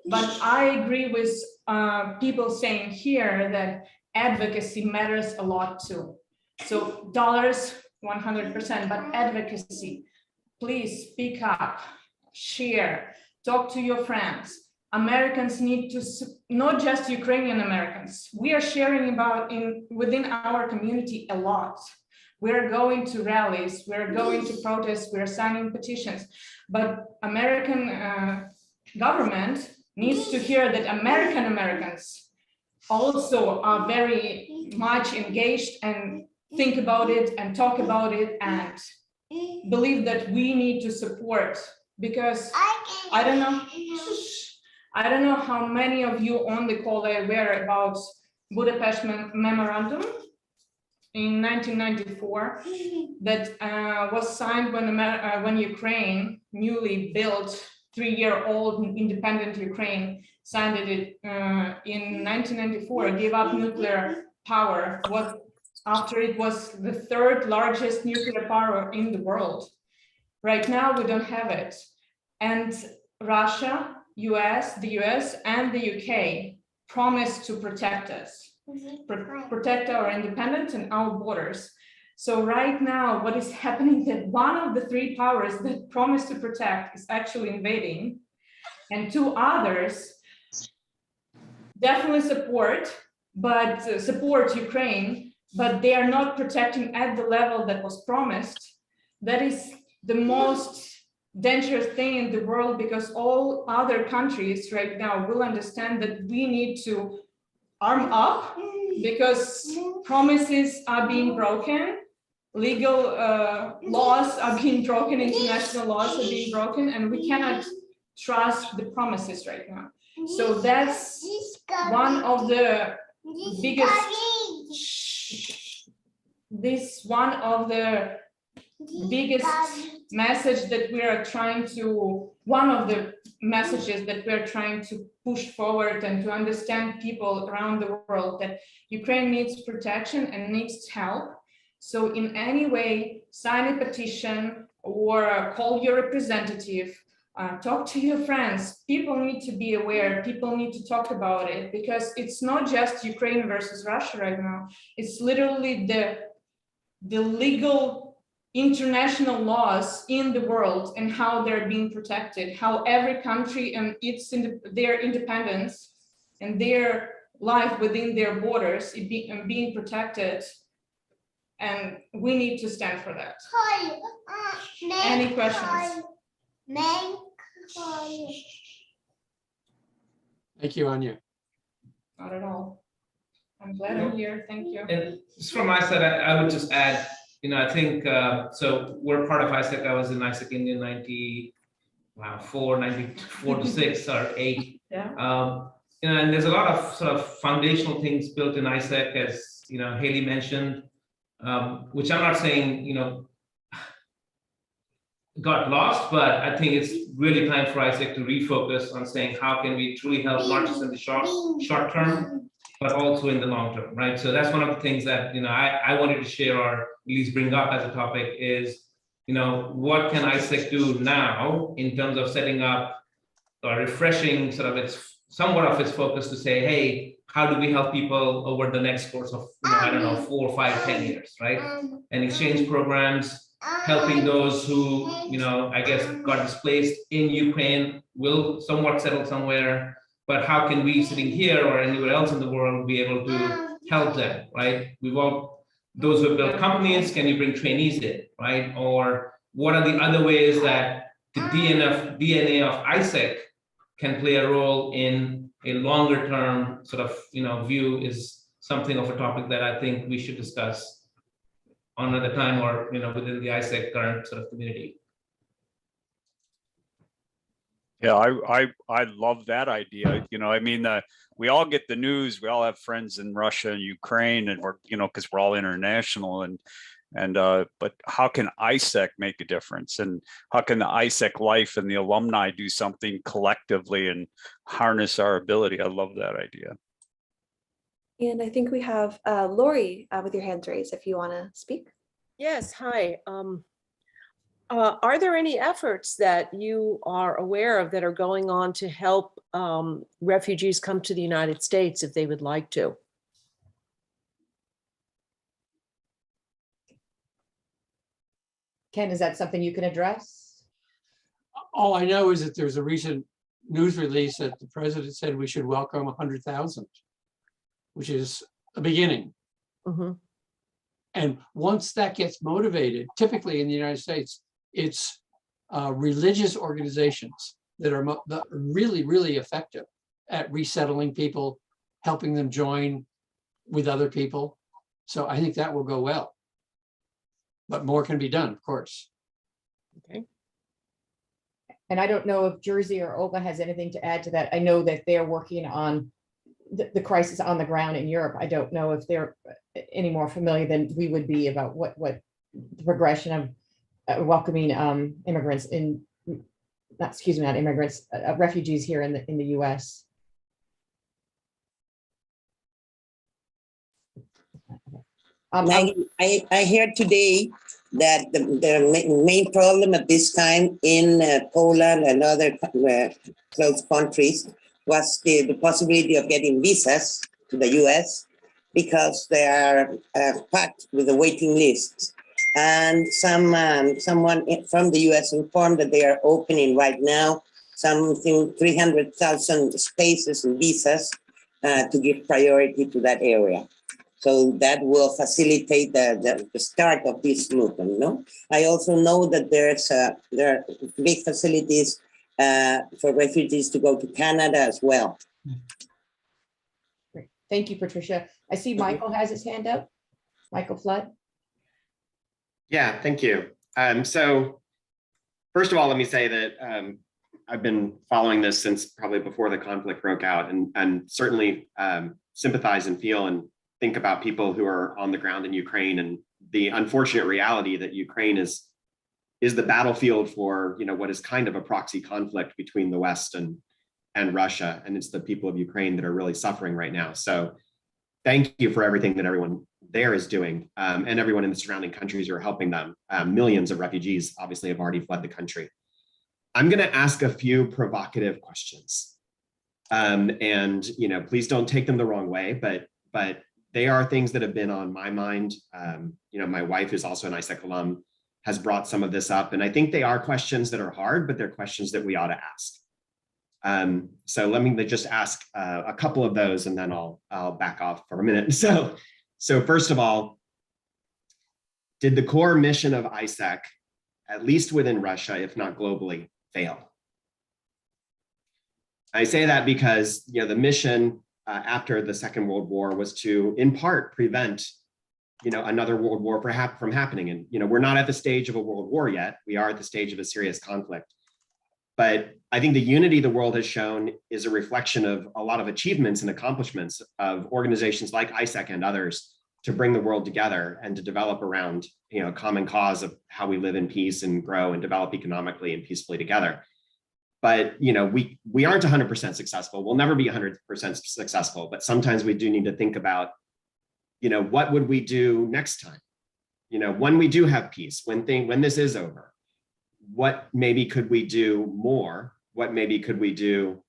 S13: But I agree with people saying here that advocacy matters a lot too. So dollars, 100%, but advocacy, please speak up, share, talk to your friends. Americans need to, not just Ukrainian Americans, we are sharing about within our community a lot. We're going to rallies, we're going to protests, we're signing petitions, but American government needs to hear that American Americans also are very much engaged and think about it and talk about it and believe that we need to support, because I don't know how many of you on the call are aware about Budapest Memorandum in 1994 that was signed when Ukraine, newly built 3-year-old independent Ukraine, signed it in 1994, gave up nuclear power after it was the 3rd largest nuclear power in the world. Right now, we don't have it. And Russia, the US and the UK promised to protect us, protect our independence and our borders. So right now, what is happening that one of the 3 powers that promised to protect is actually invading, and 2 others definitely support Ukraine, but they are not protecting at the level that was promised. That is the most dangerous thing in the world, because all other countries right now will understand that we need to arm up, because promises are being broken, legal laws are being broken, international laws are being broken, and we cannot trust the promises right now. So that's one of the biggest, message that we are trying to, one of the messages that we're trying to push forward and to understand people around the world, that Ukraine needs protection and needs help. So in any way, sign a petition or call your representative, talk to your friends. People need to be aware, people need to talk about it, because it's not just Ukraine versus Russia right now. It's literally the legal international laws in the world and how they're being protected, how every country and their independence and their life within their borders is being protected And we need to stand for that. Any questions?
S5: Thank you, Anya.
S13: Not at all. I'm glad I'm here. Thank you.
S12: And just from my side, I would just add, I think, so we're part of AIESEC. I was in AIESEC India 94 to 6 or 8.
S13: Yeah.
S12: And there's a lot of sort of foundational things built in AIESEC, as Haley mentioned, which I'm not saying got lost, but I think it's really time for AIESEC to refocus on saying how can we truly help, not just in the short term, but also in the long term, right? So that's one of the things that I wanted to share, or at least bring up as a topic, is what can AIESEC do now in terms of setting up or refreshing sort of somewhat of its focus to say, hey, how do we help people over the next course of, I don't know, 4, 5, 10 years, right? And exchange programs, helping those who, I guess got displaced in Ukraine, will somewhat settle somewhere, but how can we sitting here or anywhere else in the world be able to help them, right? Those who have built companies, can you bring trainees in, right? Or what are the other ways that the DNA of AIESEC can play a role in a longer term sort of view, is something of a topic that I think we should discuss on another time, or within the AIESEC current sort of community.
S11: Yeah, I love that idea. I mean, we all get the news. We all have friends in Russia and Ukraine, and we're because we're all international, but how can AIESEC make a difference, and how can the AIESEC Life and the alumni do something collectively and harness our ability? I love that idea.
S6: And I think we have Lori with your hands raised if you want to speak.
S14: Yes, hi. Are there any efforts that you are aware of that are going on to help refugees come to the United States if they would like to?
S1: Ken, is that something you can address?
S5: All I know is that there's a recent news release that the president said we should welcome 100,000, which is a beginning.
S14: Mm-hmm.
S5: And once that gets motivated, typically in the United States, it's religious organizations that are really, really effective at resettling people, helping them join with other people. So I think that will go well. But more can be done, of course.
S14: Okay.
S1: And I don't know if Jersey or Olga has anything to add to that. I know that they're working on the crisis on the ground in Europe. I don't know if they're any more familiar than we would be about what the progression of welcoming immigrants refugees here in the U.S.
S2: Maggie, I heard today that the main problem at this time in Poland and other close countries was the possibility of getting visas to the U.S. because they are packed with a waiting list. And someone from the U.S. informed that they are opening right now something 300,000 spaces and visas to give priority to that area. So that will facilitate the start of this movement. No, I also know that there are big facilities for refugees to go to Canada as well.
S1: Great. Thank you, Patricia. I see Michael has his hand up. Michael Flood.
S10: Yeah, thank you. So first of all, let me say that I've been following this since probably before the conflict broke out, and certainly sympathize and feel and think about people who are on the ground in Ukraine, and the unfortunate reality that Ukraine is the battlefield for what is kind of a proxy conflict between the West and Russia, and it's the people of Ukraine that are really suffering right now. So thank you for everything that everyone there is doing, and everyone in the surrounding countries who are helping them. Millions of refugees obviously have already fled the country. I'm going to ask a few provocative questions, and please don't take them the wrong way, but they are things that have been on my mind. My wife, who's also an AIESEC alum, has brought some of this up, and I think they are questions that are hard, but they're questions that we ought to ask. So let me just ask a couple of those, and then I'll back off for a minute. So first of all, did the core mission of AIESEC, at least within Russia, if not globally, fail? I say that because the mission after the Second World War was to, in part, prevent another world war perhaps from happening. And we're not at the stage of a world war yet. We are at the stage of a serious conflict. But I think the unity the world has shown is a reflection of a lot of achievements and accomplishments of organizations like AIESEC and others to bring the world together and to develop around a common cause of how we live in peace and grow and develop economically and peacefully together. But we aren't 100% successful. We'll never be 100% successful. But sometimes we do need to think about what would we do next time? When we do have peace, when this is over, what maybe could we do more? What maybe could we do,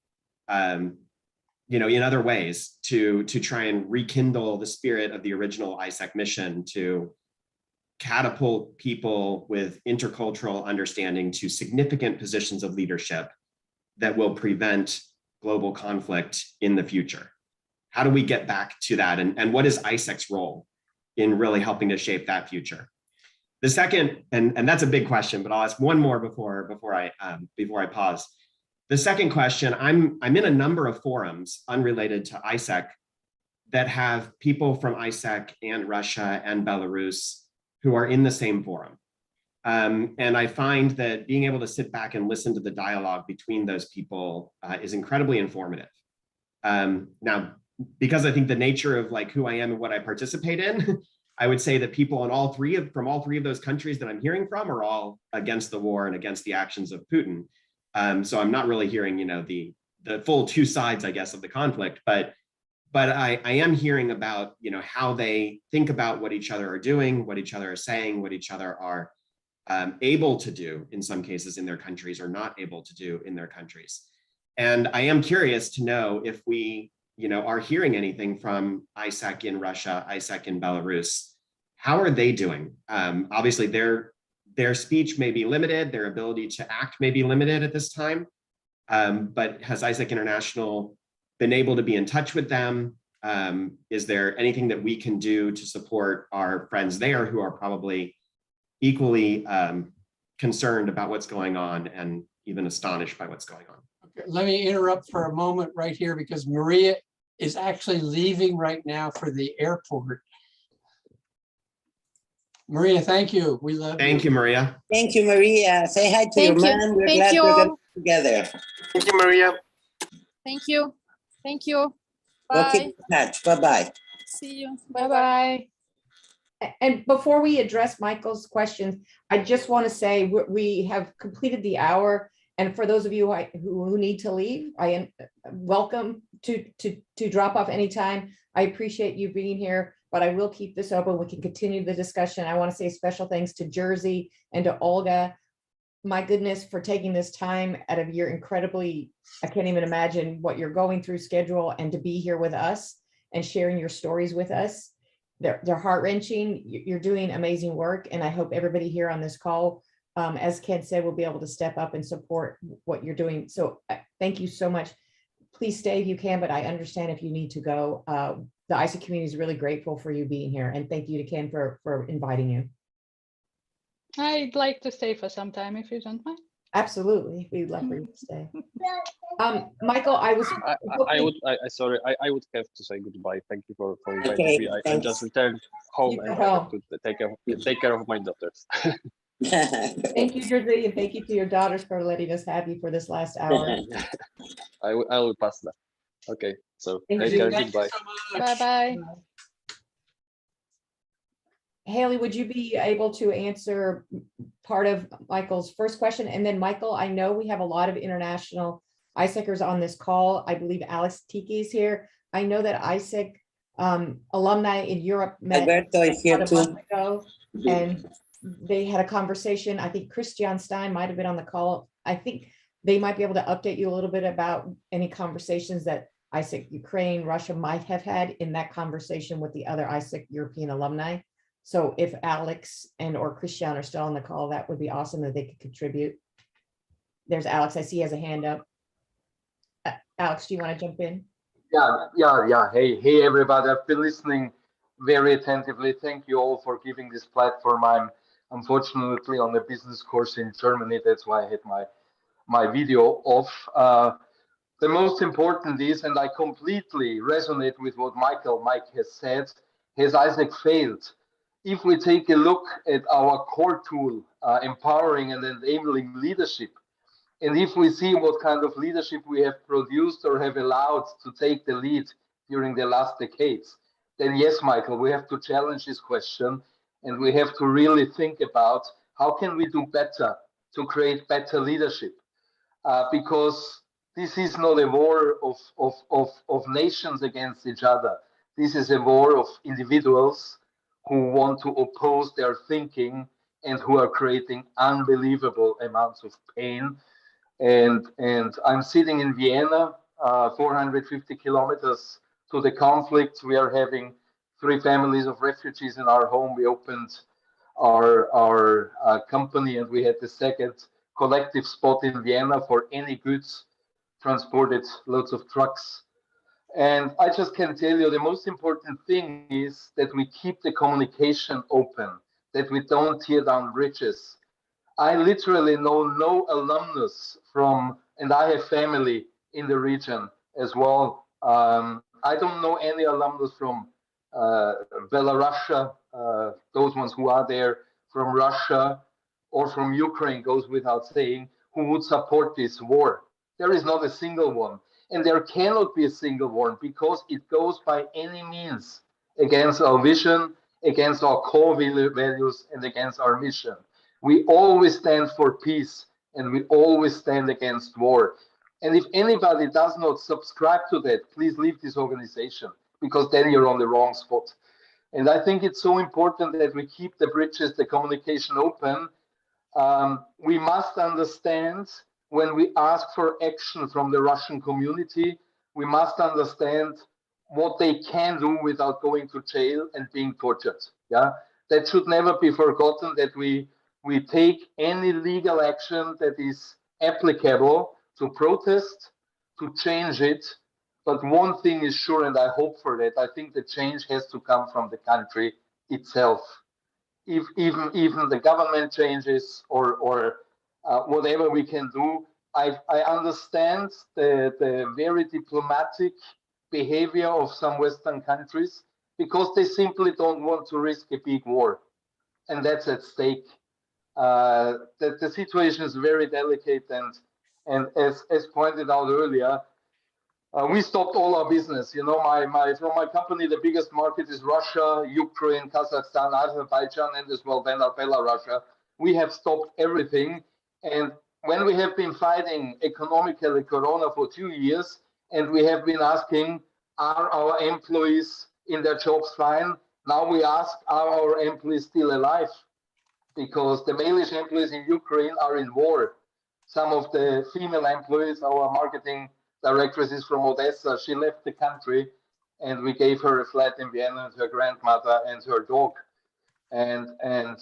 S10: in other ways to try and rekindle the spirit of the original AIESEC mission to catapult people with intercultural understanding to significant positions of leadership that will prevent global conflict in the future? How do we get back to that? And what is AIESEC's role in really helping to shape that future? The second, and that's a big question, but I'll ask one more before I pause. The second question, I'm in a number of forums unrelated to AIESEC that have people from AIESEC and Russia and Belarus who are in the same forum. And I find that being able to sit back and listen to the dialogue between those people is incredibly informative. Now, because I think the nature of who I am and what I participate in, I would say that people from all three of those countries that I'm hearing from are all against the war and against the actions of Putin. So I'm not really hearing, the full two sides, I guess, of the conflict, but I am hearing about, how they think about what each other are doing, what each other are saying, what each other are able to do in some cases in their countries or not able to do in their countries. And I am curious to know if we, are hearing anything from AIESEC in Russia, AIESEC in Belarus. How are they doing? Obviously, their speech may be limited, their ability to act may be limited at this time, but has AIESEC International been able to be in touch with them? Is there anything that we can do to support our friends there who are probably equally concerned about what's going on and even astonished by what's going on?
S5: Okay, let me interrupt for a moment right here because Maria is actually leaving right now for the airport. Maria, thank you. We love you.
S10: Thank you, Maria.
S2: Thank you, Maria. Say hi to your man. We're glad we're going together.
S10: Thank you, Maria.
S7: Thank you. Thank you.
S2: We'll
S7: Bye.
S2: keep in touch. Bye-bye.
S7: See you. Bye-bye.
S1: And before we address Michael's questions, I just want to say we have completed the hour. And for those of you who need to leave, I am welcome to drop off anytime. I appreciate you being here, but I will keep this open. We can continue the discussion. I want to say special thanks to Jersey and to Olga. My goodness, for taking this time out of your incredibly, I can't even imagine what you're going through schedule, and to be here with us and sharing your stories with us. They're heart-wrenching. You're doing amazing work. And I hope everybody here on this call, as Ken said, will be able to step up and support what you're doing. So thank you so much. Please stay if you can, but I understand if you need to go. The AIESEC community is really grateful for you being here. And thank you to Ken for inviting you.
S8: I'd like to stay for some time if you don't mind.
S1: Absolutely. We'd love for you to stay. Michael, I would
S9: have to say goodbye. Thank you for inviting me. I just returned home and I have to take care of my daughters.
S1: Thank you, Jersey, and thank you to your daughters for letting us have you for this last hour.
S9: I will pass that. Okay, so
S1: Thank
S9: take
S1: you.
S9: care.
S1: Thank you
S9: Goodbye.
S1: so
S7: Bye-bye.
S1: Haley, would you be able to answer part of Michael's first question? And then Michael, I know we have a lot of international AIESECers on this call. I believe Alex Tiki is here. I know that AIESEC alumni in Europe met
S2: Alberto is here
S1: about a month
S2: too.
S1: ago, and they had a conversation. I think Christian Stein might have been on the call. I think they might be able to update you a little bit about any conversations that AIESEC Ukraine, Russia might have had in that conversation with the other AIESEC European alumni. So if Alex and or Christian are still on the call, that would be awesome that they could contribute. There's Alex, I see he has a hand up. Alex, do you want to jump in?
S15: Yeah. Hey, everybody. I've been listening very attentively. Thank you all for giving this platform. I'm unfortunately on a business course in Germany. That's why I had my video off. The most important is, and I completely resonate with what Mike has said, has AIESEC failed? If we take a look at our core tool, empowering and enabling leadership, and if we see what kind of leadership we have produced or have allowed to take the lead during the last decades, then yes, Michael, we have to challenge this question, and we have to really think about how can we do better to create better leadership, because this is not a war of nations against each other. This is a war of individuals who want to oppose their thinking and who are creating unbelievable amounts of pain. And I'm sitting in Vienna, 450 kilometers to the conflict. We are having 3 families of refugees in our home. We opened our company, and we had the second collective spot in Vienna for any goods transported, loads of trucks. And I just can tell you the most important thing is that we keep the communication open, that we don't tear down bridges. I literally know no alumnus from, and I have family in the region as well. I don't know any alumnus from Belarus, those ones who are there, from Russia or from Ukraine, goes without saying, who would support this war. There is not a single one. And there cannot be a single one because it goes by any means against our vision, against our core values, and against our mission. We always stand for peace, and we always stand against war. And if anybody does not subscribe to that, please leave this organization, because then you're on the wrong spot. And I think it's so important that we keep the bridges, the communication open. We must understand when we ask for action from the Russian community, we must understand what they can do without going to jail and being tortured. Yeah, that should never be forgotten, that we take any legal action that is applicable to protest, to change it. But one thing is sure, and I hope for that, I think the change has to come from the country itself. If even the government changes or whatever we can do, I understand the very diplomatic behavior of some Western countries because they simply don't want to risk a big war, and that's at stake. The situation is very delicate, and as pointed out earlier, we stopped all our business. You know, from my company, the biggest market is Russia, Ukraine, Kazakhstan, Azerbaijan, and as well Belarus. We have stopped everything. And when we have been fighting economically Corona for 2 years, and we have been asking, are our employees in their jobs fine? Now we ask, are our employees still alive? Because the male employees in Ukraine are in war. Some of the female employees, our marketing directress is from Odessa. She left the country, and we gave her a flat in Vienna and her grandmother and her dog. And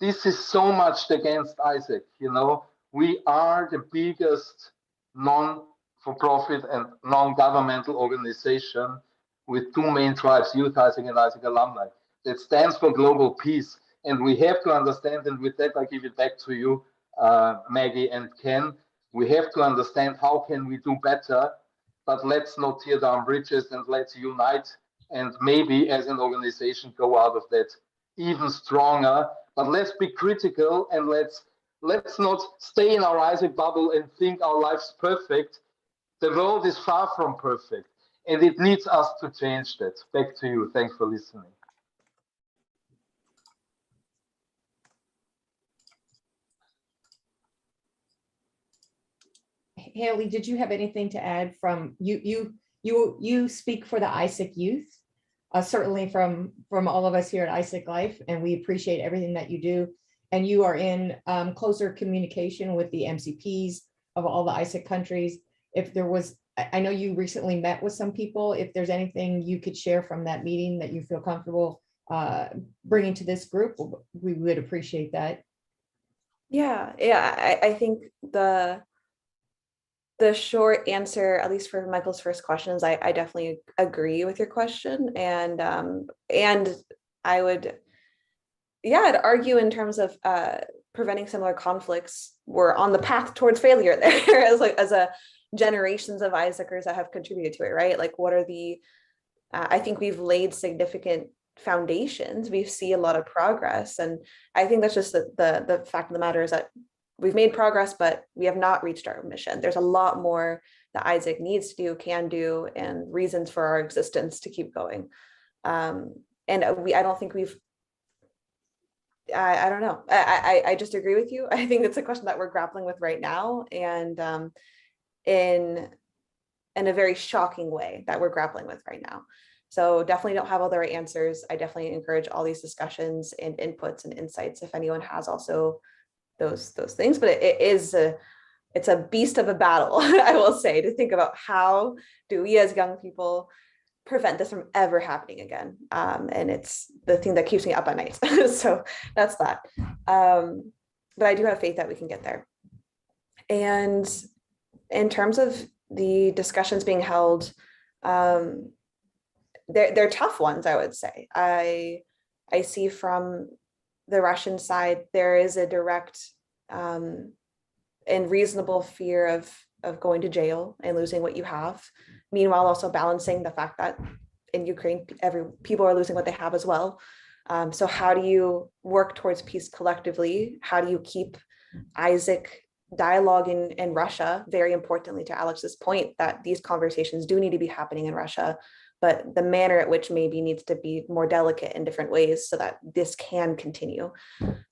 S15: this is so much against AIESEC. You know, we are the biggest non-for-profit and non-governmental organization with 2 main tribes, Youth AIESEC and AIESEC Alumni, that stands for global peace. And we have to understand, and with that I give it back to you, Maggie and Ken, we have to understand how can we do better, but let's not tear down bridges, and let's unite, and maybe as an organization go out of that even stronger. But let's be critical, and let's not stay in our AIESEC bubble and think our life's perfect. The world is far from perfect, and it needs us to change that. Back to you. Thanks for listening.
S1: Haley, did you have anything to add from you speak for the AIESEC youth, certainly from all of us here at AIESEC Life, and we appreciate everything that you do. And you are in closer communication with the MCPs of all the AIESEC countries. If there was, I know you recently met with some people, if there's anything you could share from that meeting that you feel comfortable bringing to this group, we would appreciate that.
S6: Yeah, I think the the short answer, at least for Michael's first question, is I definitely agree with your question, and I would, yeah, I'd argue in terms of preventing similar conflicts, we're on the path towards failure there as a generations of AIESECers that have contributed to it, right? Like, what are the I think we've laid significant foundations. We see a lot of progress, and I think that's just the fact of the matter is that we've made progress, but we have not reached our mission. There's a lot more that AIESEC needs to do, can do, and reasons for our existence to keep going. And I don't think we've, I don't know. I just agree with you. I think it's a question that we're grappling with right now, and in a very shocking way that we're grappling with right now. So definitely don't have all the right answers. I definitely encourage all these discussions and inputs and insights if anyone has also those things. But it's a beast of a battle, I will say, to think about how do we as young people prevent this from ever happening again. And it's the thing that keeps me up at night. So that's that. But I do have faith that we can get there. And in terms of the discussions being held, they're tough ones, I would say. I see from the Russian side, there is a direct and reasonable fear of going to jail and losing what you have. Meanwhile, also balancing the fact that in Ukraine, people are losing what they have as well. So how do you work towards peace collectively? How do you keep AIESEC dialogue in Russia? Very importantly, to Alex's point, that these conversations do need to be happening in Russia, but the manner at which maybe needs to be more delicate in different ways so that this can continue.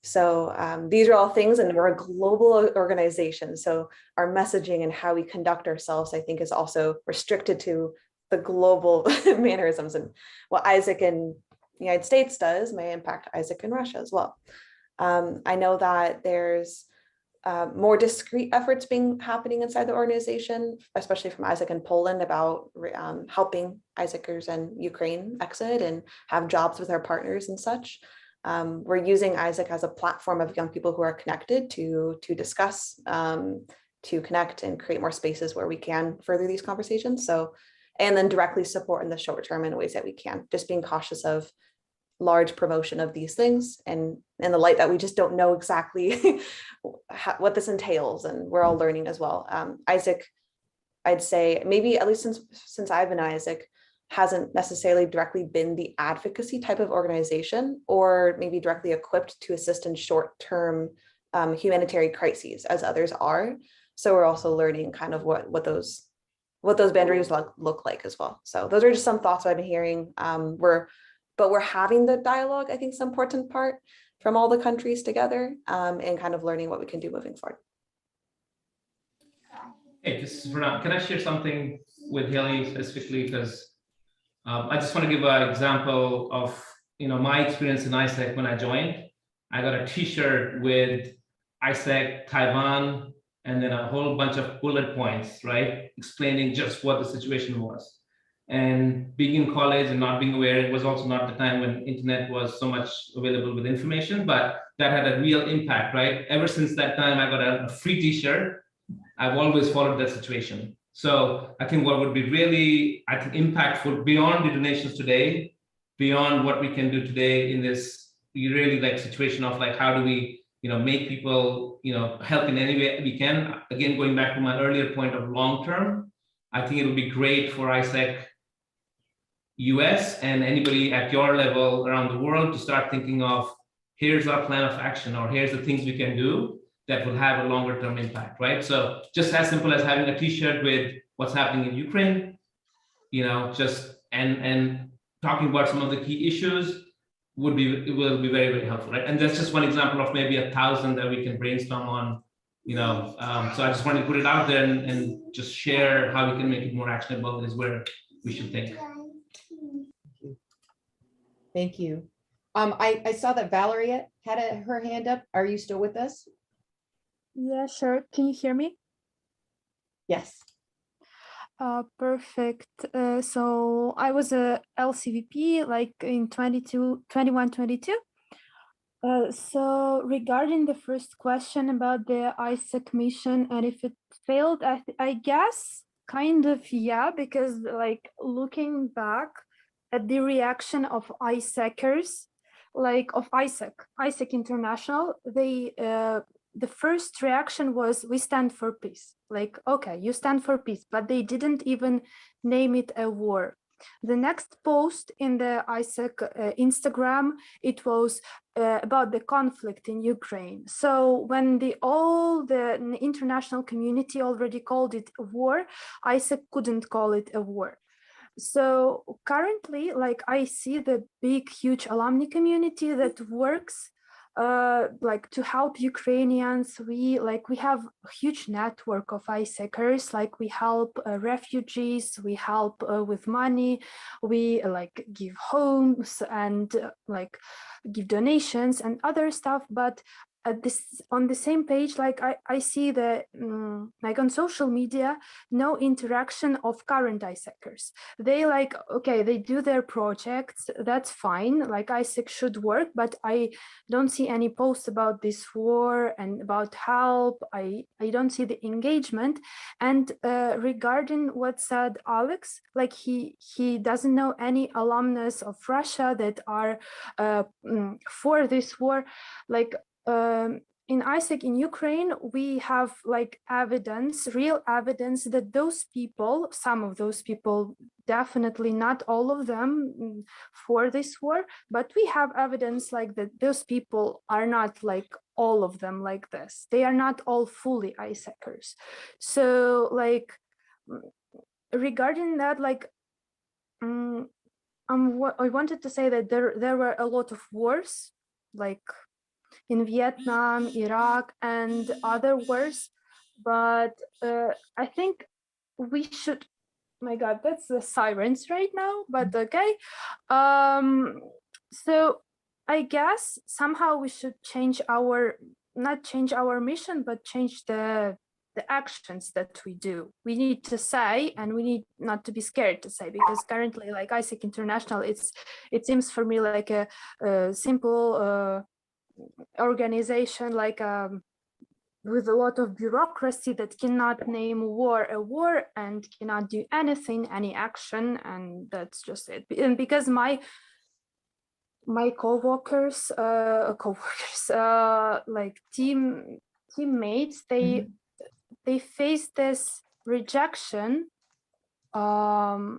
S6: So these are all things, and we're a global organization. So our messaging and how we conduct ourselves, I think, is also restricted to the global mannerisms, and what AIESEC in the United States does may impact AIESEC in Russia as well. I know that there's more discrete efforts happening inside the organization, especially from AIESEC in Poland, about helping AIESECers in Ukraine exit and have jobs with our partners and such. We're using AIESEC as a platform of young people who are connected to discuss, to connect and create more spaces where we can further these conversations. So, and then directly support in the short term in ways that we can, just being cautious of large promotion of these things, and in the light that we just don't know exactly what this entails, and we're all learning as well. AIESEC, I'd say, maybe at least since I've been AIESEC, hasn't necessarily directly been the advocacy type of organization, or maybe directly equipped to assist in short-term humanitarian crises as others are. So we're also learning kind of what those boundaries look like as well. So those are just some thoughts I've been hearing. But we're having the dialogue, I think, is an important part from all the countries together, and kind of learning what we can do moving forward.
S12: Hey, this is Renan. Can I share something with Haley specifically? Because I just want to give an example of my experience in AIESEC when I joined. I got a T-shirt with AIESEC Taiwan, and then a whole bunch of bullet points, right, explaining just what the situation was. And being in college and not being aware, it was also not the time when internet was so much available with information, but that had a real impact, right? Ever since that time, I got a free T-shirt. I've always followed that situation. So I think what would be really, impactful beyond the donations today, beyond what we can do today in this really situation of how do we, make people, help in any way we can. Again, going back to my earlier point of long-term, I think it would be great for AIESEC US and anybody at your level around the world to start thinking of, here's our plan of action, or here's the things we can do that will have a longer term impact, right? So just as simple as having a T-shirt with what's happening in Ukraine, just and talking about some of the key issues will be very, very helpful, right? And that's just one example of maybe 1,000 that we can brainstorm on, so I just wanted to put it out there and just share how we can make it more actionable is where we should think.
S1: Thank you. I saw that Valerie had her hand up. Are you still with us?
S16: Yeah, sure. Can you hear me?
S1: Yes.
S16: Perfect. So I was a LCVP in 21, 22. So regarding the first question about the AIESEC mission and if it failed, I guess kind of yeah, because like looking back at the reaction of AIESECers, like of AIESEC International, they the first reaction was we stand for peace. Like, okay, you stand for peace, but they didn't even name it a war. The next post in the AIESEC Instagram, it was about the conflict in Ukraine. So when all the international community already called it a war, AIESEC couldn't call it a war. So currently, like I see the big, huge alumni community that works like to help Ukrainians. We have a huge network of AIESECers, like we help refugees, we help with money, we like give homes and like give donations and other stuff. But at this on the same page, like I see the like on social media, no interaction of current AIESECers. They like, okay, they do their projects, that's fine, like AIESEC should work, but I don't see any posts about this war and about help. I don't see the engagement. And regarding what said Alex, like he doesn't know any alumnus of Russia that are for this war. Like in AIESEC in Ukraine, we have like evidence, real evidence that those people, some of those people, definitely not all of them for this war, but we have evidence like that those people are not like all of them like this. They are not all fully AIESECers. So like regarding that, like I wanted to say that there were a lot of wars, like in Vietnam, Iraq, and other wars. But I think we should, my God, that's the sirens right now, but okay. So I guess somehow we should change not change our mission, but change the actions that we do. We need to say, and we need not to be scared to say, because currently like AIESEC International, it seems for me like a simple organization, like with a lot of bureaucracy that cannot name war a war and cannot do anything, any action, and that's just it. And because my co-workers, like teammates, they face this rejection of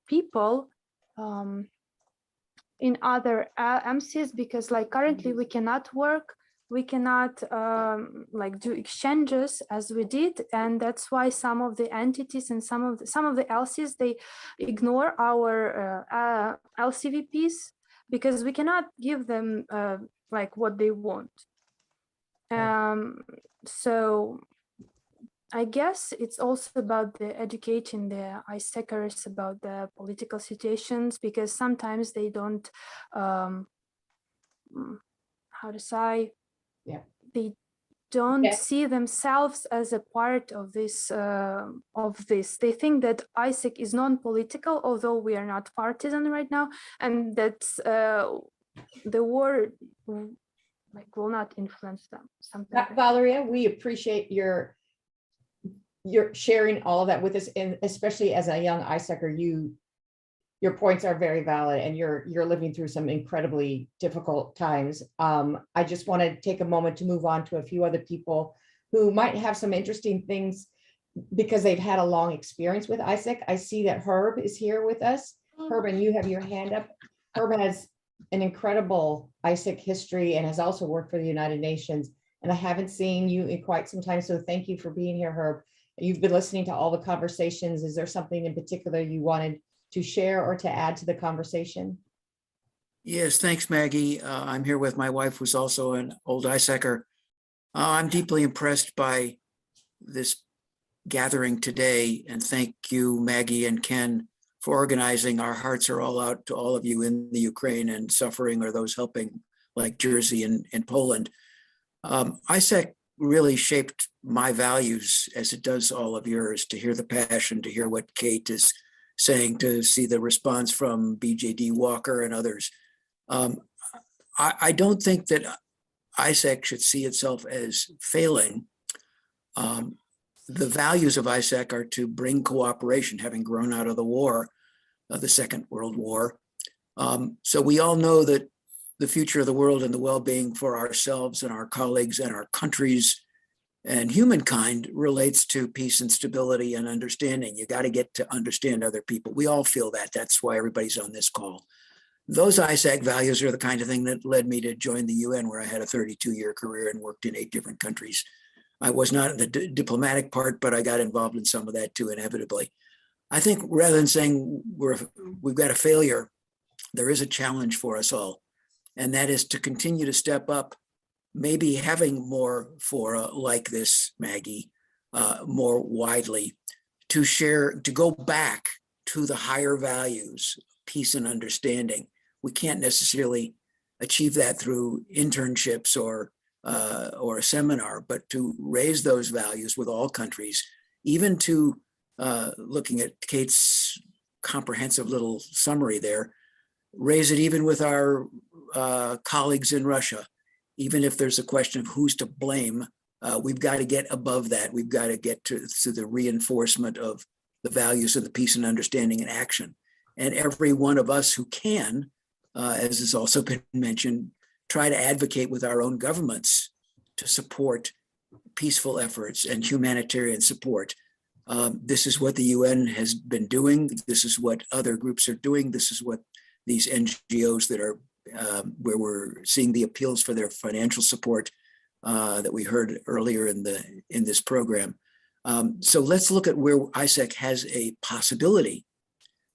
S16: people in other MCs, because like currently we cannot work, we cannot like do exchanges as we did, and that's why some of the entities and some of the LCs, they ignore our LCVPs because we cannot give them like what they want. So I guess it's also about the educating the AIESECers about the political situations, because sometimes they don't, how to say, they don't see themselves as a part of this. They think that AIESEC is non-political, although we are not partisan right now, and that the war like will not influence them. Something.
S1: Valeria, we appreciate your sharing all of that with us, and especially as a young AIESECer, your points are very valid, and you're living through some incredibly difficult times. I just want to take a moment to move on to a few other people who might have some interesting things because they've had a long experience with AIESEC. I see that Herb is here with us. Herb, and you have your hand up. Herb has an incredible AIESEC history and has also worked for the United Nations. And I haven't seen you in quite some time, so thank you for being here, Herb. You've been listening to all the conversations. Is there something in particular you wanted to share or to add to the conversation?
S17: Yes, thanks, Maggie. I'm here with my wife, who's also an old AIESECer. I'm deeply impressed by this gathering today, and thank you, Maggie and Ken, for organizing. Our hearts are all out to all of you in the Ukraine and suffering, or those helping, like Jersey and Poland. AIESEC really shaped my values, as it does all of yours, to hear the passion, to hear what Kate is saying, to see the response from BJD Walker and others. I don't think that AIESEC should see itself as failing. The values of AIESEC are to bring cooperation, having grown out of the war, the Second World War. So we all know that the future of the world and the well-being for ourselves and our colleagues and our countries and humankind relates to peace and stability and understanding. You got to get to understand other people. We all feel that. That's why everybody's on this call. Those AIESEC values are the kind of thing that led me to join the UN, where I had a 32-year career and worked in 8 different countries. I was not in the diplomatic part, but I got involved in some of that too, inevitably. I think rather than saying we've got a failure, there is a challenge for us all. And that is to continue to step up, maybe having more fora like this, Maggie, more widely, to share, to go back to the higher values, peace and understanding. We can't necessarily achieve that through internships or a seminar, but to raise those values with all countries, even to looking at Kate's comprehensive little summary there, raise it even with our colleagues in Russia. Even if there's a question of who's to blame, we've got to get above that. We've got to get to the reinforcement of the values of the peace and understanding and action. And every one of us who can, as has also been mentioned, try to advocate with our own governments to support peaceful efforts and humanitarian support. This is what the UN has been doing. This is what other groups are doing. This is what these NGOs that are where we're seeing the appeals for their financial support that we heard earlier in this program. So let's look at where AIESEC has a possibility,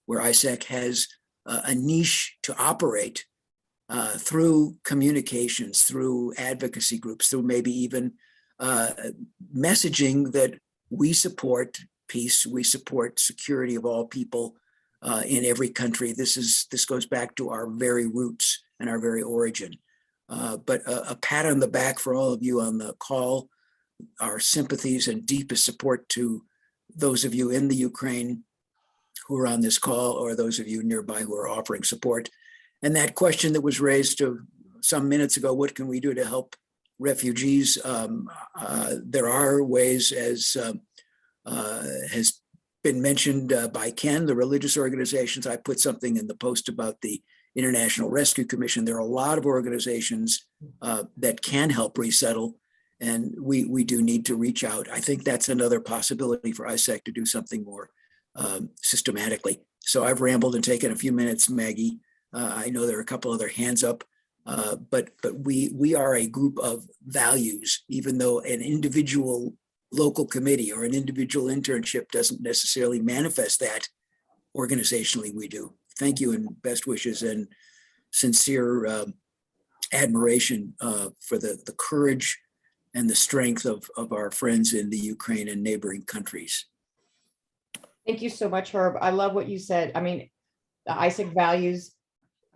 S17: where AIESEC has a niche to operate through communications, through advocacy groups, through maybe even messaging that we support peace, we support security of all people in every country. This goes back to our very roots and our very origin. But a pat on the back for all of you on the call, our sympathies and deepest support to those of you in the Ukraine who are on this call, or those of you nearby who are offering support. And that question that was raised some minutes ago, what can we do to help refugees? There are ways, as has been mentioned by Ken, the religious organizations. I put something in the post about the International Rescue Commission. There are a lot of organizations that can help resettle, and we do need to reach out. I think that's another possibility for AIESEC to do something more systematically. So I've rambled and taken a few minutes, Maggie. I know there are a couple other hands up, but we are a group of values, even though an individual local committee or an individual internship doesn't necessarily manifest that. Organizationally, we do. Thank you and best wishes and sincere admiration for the courage and the strength of our friends in the Ukraine and neighboring countries.
S1: Thank you so much, Herb. I love what you said. I mean, the AIESEC values,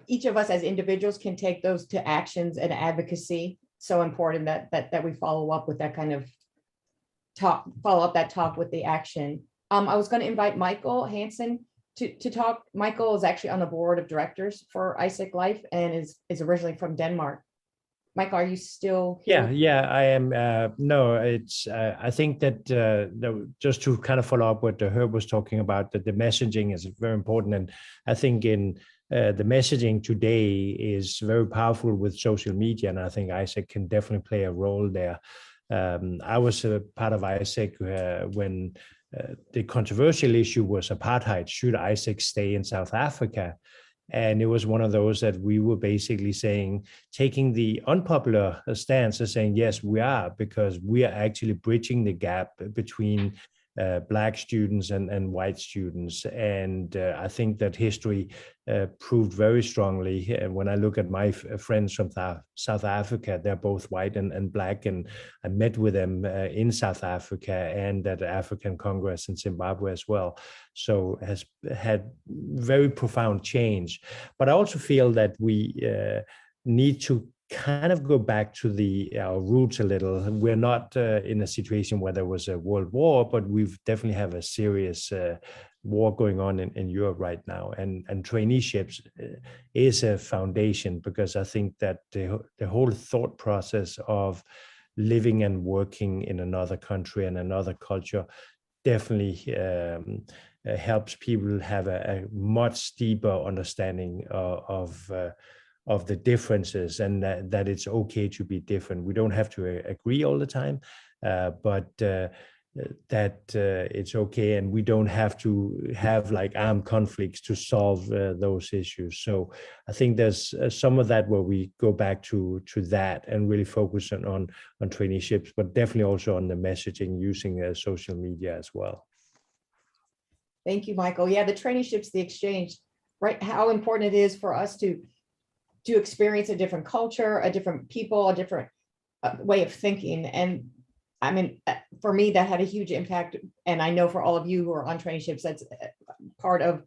S1: each of us as individuals can take those to actions and advocacy. So important that we follow up with that kind of talk with the action. I was going to invite Michael Hansen to talk. Michael is actually on the board of directors for AIESEC Life and is originally from Denmark. Michael, are you still here?
S18: Yeah, I am. No, it's. I think that just to kind of follow up what Herb was talking about, that the messaging is very important, and I think in the messaging today is very powerful with social media, and I think AIESEC can definitely play a role there. I was a part of AIESEC when the controversial issue was apartheid. Should AIESEC stay in South Africa? And it was one of those that we were basically saying, taking the unpopular stance and saying, yes, we are, because we are actually bridging the gap between Black students and white students. And I think that history proved very strongly. And when I look at my friends from South Africa, they're both white and Black. And I met with them in South Africa and at the African Congress in Zimbabwe as well. So has had very profound change. But I also feel that we need to kind of go back to our roots a little. We're not in a situation where there was a world war, but we've definitely have a serious war going on in Europe right now, and traineeships is a foundation, because I think that the whole thought process of living and working in another country and another culture definitely helps people have a much deeper understanding of the differences, and that it's okay to be different. We don't have to agree all the time, but that it's okay, and we don't have to have like armed conflicts to solve those issues. So I think there's some of that where we go back to that and really focus on traineeships, but definitely also on the messaging using social media as well.
S1: Thank you, Michael. Yeah, the traineeships, the exchange, right? How important it is for us to experience a different culture, a different people, a different way of thinking. And I mean, for me, that had a huge impact. And I know for all of you who are on traineeships, that's part of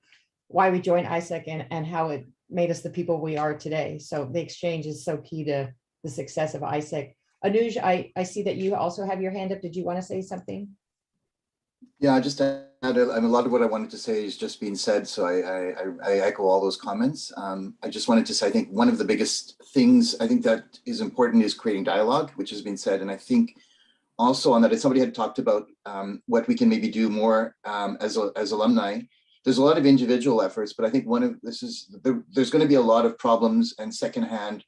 S1: why we joined AIESEC and how it made us the people we are today. So the exchange is so key to the success of AIESEC. Anuj, I see that you also have your hand up. Did you want to say something?
S19: Yeah, just to add, a lot of what I wanted to say is just being said, so I echo all those comments. I just wanted to say, I think one of the biggest things I think that is important is creating dialogue, which has been said, and I think also on that, as somebody had talked about what we can maybe do more as alumni. There's a lot of individual efforts, but I think there's going to be a lot of problems and secondhand.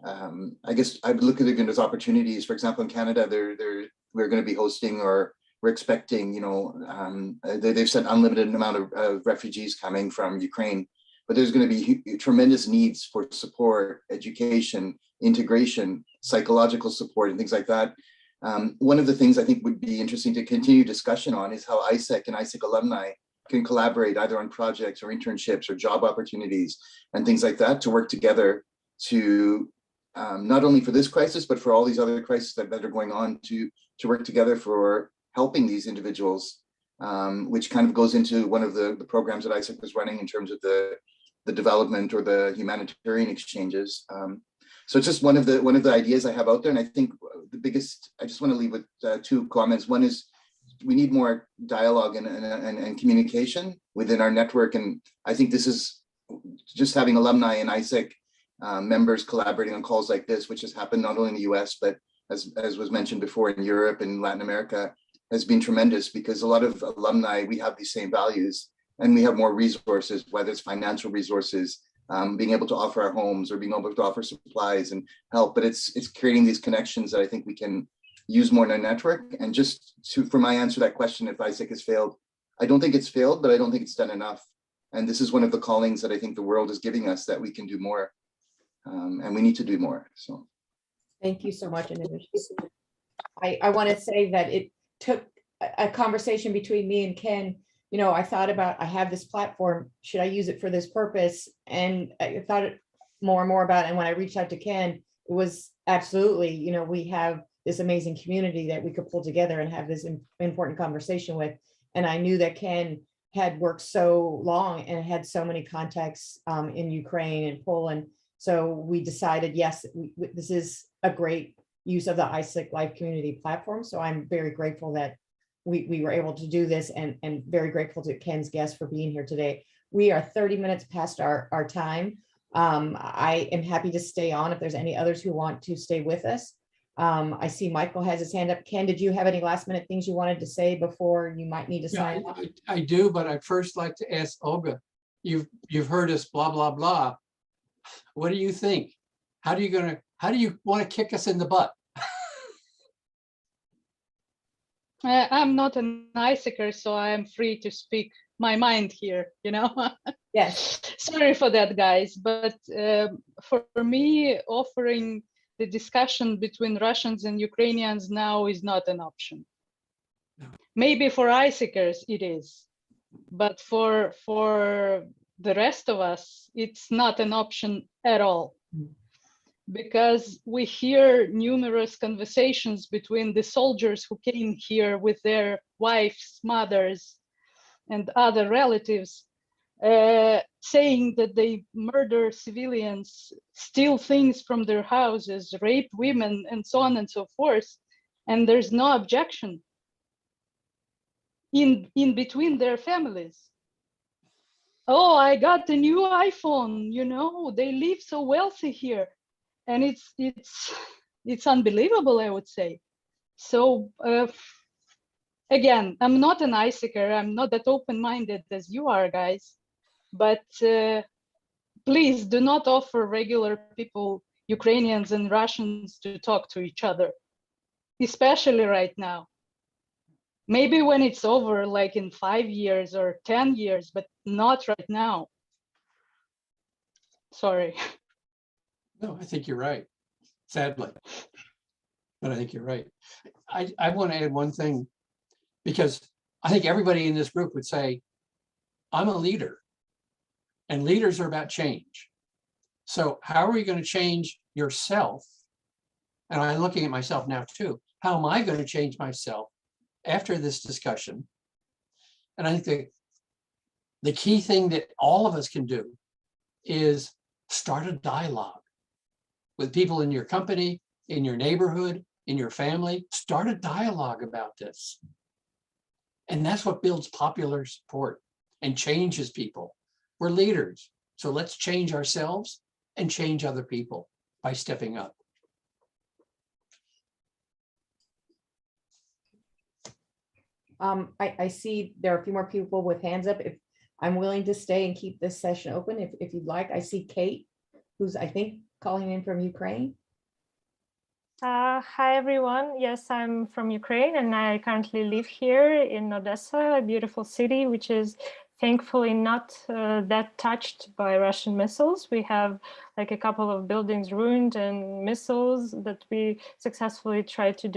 S19: I guess I would look at it as opportunities. For example, in Canada, we're going to be hosting, or we're expecting, they've said unlimited amount of refugees coming from Ukraine, but there's going to be tremendous needs for support, education, integration, psychological support, and things like that. One of the things I think would be interesting to continue discussion on is how AIESEC and AIESEC alumni can collaborate either on projects or internships or job opportunities and things like that to work together to not only for this crisis, but for all these other crises that are going on, to work together for helping these individuals, which kind of goes into one of the programs that AIESEC was running in terms of the development or the humanitarian exchanges. So it's just one of the ideas I have out there. And I think the biggest, I just want to leave with two comments. One is we need more dialogue and communication within our network. And I think this is just having alumni and AIESEC members collaborating on calls like this, which has happened not only in the US, but as was mentioned before, in Europe and Latin America, has been tremendous, because a lot of alumni, we have these same values and we have more resources, whether it's financial resources, being able to offer our homes or being able to offer supplies and help. But it's creating these connections that I think we can use more in our network. And just for my answer to that question, if AIESEC has failed, I don't think it's failed, but I don't think it's done enough. And this is one of the callings that I think the world is giving us, that we can do more, and we need to do more. So
S1: thank you so much. I want to say that it took a conversation between me and Ken. I thought about, I have this platform, should I use it for this purpose? And I thought more and more about it. And when I reached out to Ken, it was absolutely, we have this amazing community that we could pull together and have this important conversation with. And I knew that Ken had worked so long and had so many contacts in Ukraine and Poland. So we decided, yes, this is a great use of the AIESEC Life community platform. So I'm very grateful that we were able to do this, and very grateful to Ken's guest for being here today. We are 30 minutes past our time. I am happy to stay on if there's any others who want to stay with us. I see Michael has his hand up. Ken, did you have any last minute things you wanted to say before you might need to sign off?
S5: I do, but I'd first like to ask Olga, you've heard us blah, blah, blah. What do you think? How do you want to kick us in the butt?
S8: I'm not an AIESECer, so I'm free to speak my mind here,
S1: Yes.
S8: Sorry for that, guys. But for me, offering the discussion between Russians and Ukrainians now is not an option. No. Maybe for AIESECers it is, but for the rest of us, it's not an option at all. Because we hear numerous conversations between the soldiers who came here with their wives, mothers, and other relatives, saying that they murder civilians, steal things from their houses, rape women, and so on and so forth. And there's no objection in between their families. oh, I got a new iPhone, you know, they live so wealthy here. And it's unbelievable, I would say. So again, I'm not an AIESECer, I'm not that open-minded as you are, guys, but please do not offer regular people, Ukrainians and Russians, to talk to each other, especially right now. Maybe when it's over, like in 5 years or 10 years, but not right now. Sorry.
S5: No, I think you're right, sadly. But I think you're right. I want to add one thing, because I think everybody in this group would say, I'm a leader, and leaders are about change. So how are you going to change yourself? And I'm looking at myself now too. How am I going to change myself after this discussion? And I think the key thing that all of us can do is start a dialogue with people in your company, in your neighborhood, in your family. Start a dialogue about this. And that's what builds popular support and changes people. We're leaders, so let's change ourselves and change other people by stepping up.
S1: I see there are a few more people with hands up. If I'm willing to stay and keep this session open, if you'd like. I see Kate, who's I think calling in from Ukraine.
S20: Hi, everyone. Yes, I'm from Ukraine and I currently live here in Odessa, a beautiful city, which is thankfully not that touched by Russian missiles. We have like a couple of buildings ruined and missiles that we successfully tried to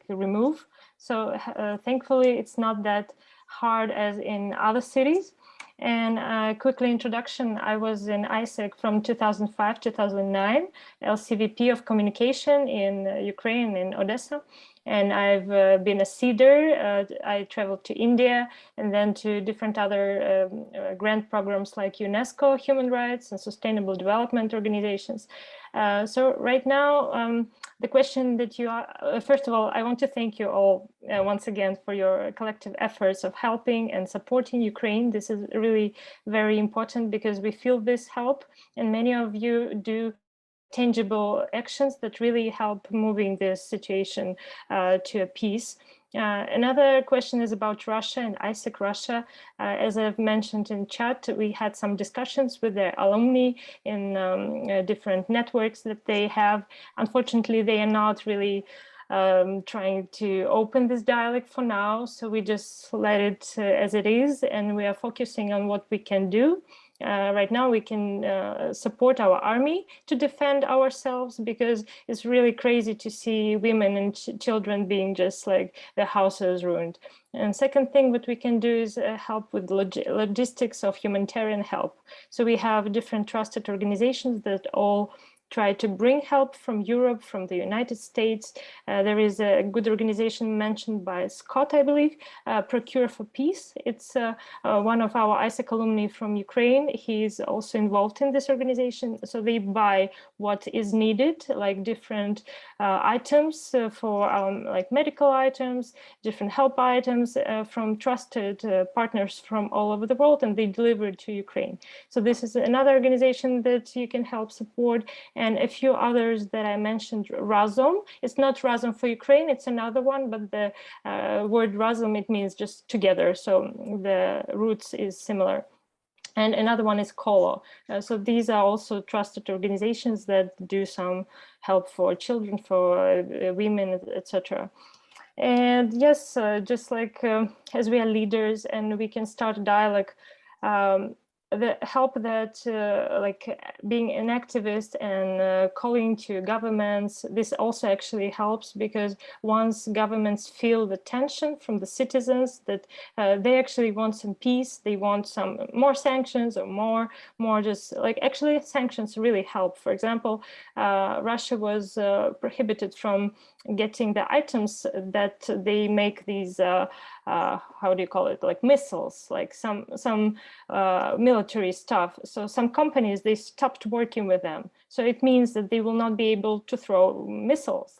S20: remove. So thankfully, it's not that hard as in other cities. And quickly introduction, I was in AIESEC from 2005, 2009, LCVP of communication in Ukraine, in Odessa. And I've been a seeder. I traveled to India and then to different other grant programs like UNESCO, human rights and sustainable development organizations. So right now, the question that you are, first of all, I want to thank you all once again for your collective efforts of helping and supporting Ukraine. This is really very important because we feel this help and many of you do tangible actions that really help moving this situation to a peace. Another question is about Russia and AIESEC Russia. As I've mentioned in chat, we had some discussions with the alumni in different networks that they have. Unfortunately, they are not really trying to open this dialogue for now. So we just let it as it is, and we are focusing on what we can do. Right now, we can support our army to defend ourselves because it's really crazy to see women and children being just like their houses ruined. And second thing, what we can do is help with logistics of humanitarian help. So we have different trusted organizations that all try to bring help from Europe, from the United States. There is a good organization mentioned by Scott, I believe, Procure for Peace. It's one of our AIESEC alumni from Ukraine. He is also involved in this organization. So they buy what is needed, like different items for like medical items, different help items from trusted partners from all over the world, and they deliver it to Ukraine. So this is another organization that you can help support. And a few others that I mentioned, Razom. It's not Razom for Ukraine, it's another one, but the word Razom, it means just together. So the roots is similar. And another one is Kolo. So these are also trusted organizations that do some help for children, for women, etc. And yes, just like as we are leaders and we can start a dialogue, the help that like being an activist and calling to governments, this also actually helps because once governments feel the tension from the citizens that they actually want some peace, they want some more sanctions or more just like actually sanctions really help. For example, Russia was prohibited from getting the items that they make these how do you call it, like missiles, like some military stuff. So some companies, they stopped working with them. So it means that they will not be able to throw missiles.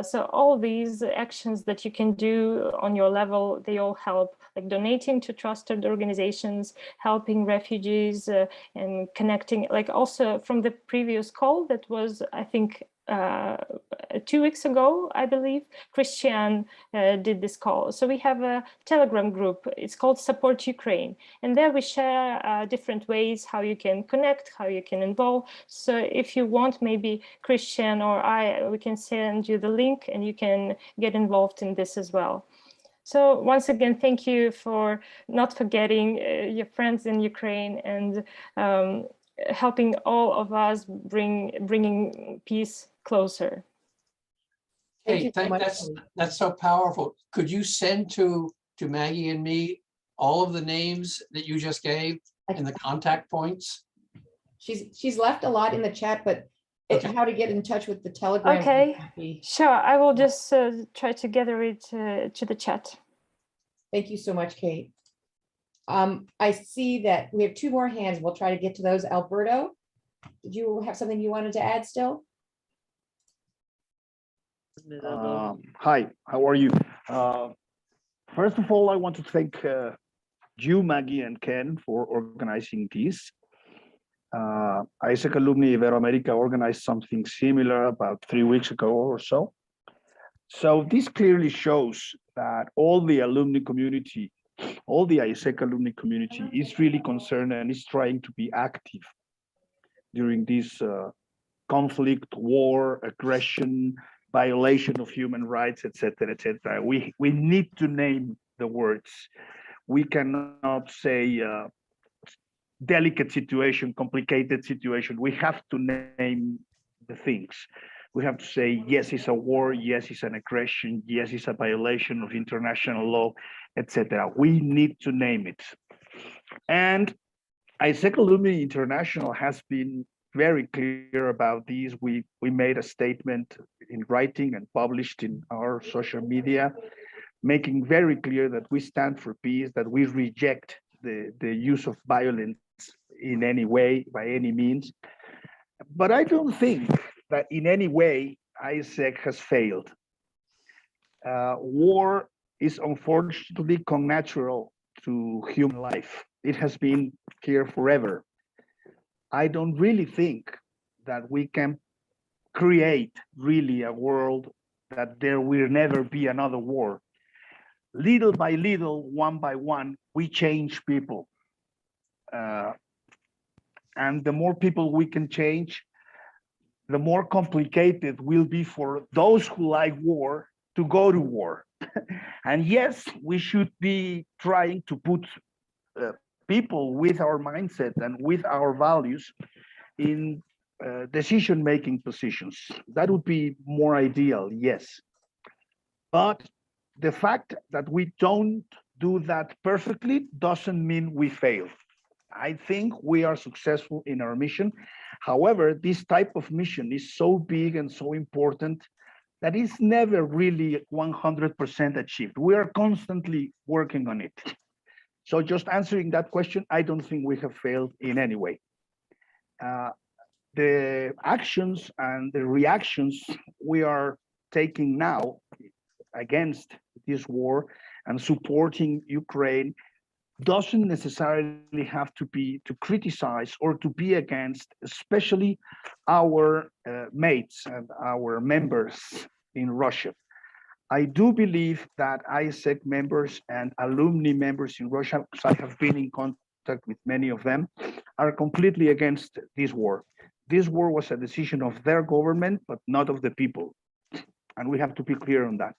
S20: So all these actions that you can do on your level, they all help, like donating to trusted organizations, helping refugees, and connecting, like also from the previous call that was, I think, 2 weeks ago, I believe, Christian did this call. So we have a Telegram group. It's called Support Ukraine. And there we share different ways how you can connect, how you can involve. So if you want, maybe Christian or we can send you the link and you can get involved in this as well. So once again, thank you for not forgetting your friends in Ukraine and helping all of us bringing peace closer.
S5: Hey, that's so powerful. Could you send to Maggie and me all of the names that you just gave and the contact points?
S1: She's left a lot in the chat, but how to get in touch with the Telegram.
S20: Okay, sure. I will just try to gather it to the chat.
S1: Thank you so much, Kate. I see that we have 2 more hands. We'll try to get to those. Alberto, did you have something you wanted to add still?
S21: Hi, how are you? First of all, I want to thank you, Maggie and Ken, for organizing this. AIESEC Alumni Iberoamerica organized something similar about 3 weeks ago or so. So this clearly shows that all the alumni community, all the AIESEC alumni community is really concerned and is trying to be active during this conflict, war, aggression, violation of human rights, etc., etc. We need to name the words. We cannot say delicate situation, complicated situation. We have to name the things. We have to say, yes, it's a war, yes, it's an aggression, yes, it's a violation of international law, etc. We need to name it. And AIESEC Alumni International has been very clear about these. We made a statement in writing and published in our social media, making very clear that we stand for peace, that we reject the use of violence in any way, by any means. But I don't think that in any way AIESEC has failed. War is unfortunately connatural to human life. It has been here forever. I don't really think that we can create really a world that there will never be another war. Little by little, one by one, we change people. And the more people we can change, the more complicated will be for those who like war to go to war. And yes, we should be trying to put people with our mindset and with our values in decision-making positions. That would be more ideal, yes. But the fact that we don't do that perfectly doesn't mean we fail. I think we are successful in our mission. However, this type of mission is so big and so important that it's never really 100% achieved. We are constantly working on it. So just answering that question, I don't think we have failed in any way. The actions and the reactions we are taking now against this war and supporting Ukraine doesn't necessarily have to be to criticize or to be against, especially our mates and our members in Russia. I do believe that AIESEC members and alumni members in Russia, because I have been in contact with many of them, are completely against this war. This war was a decision of their government, but not of the people. And we have to be clear on that.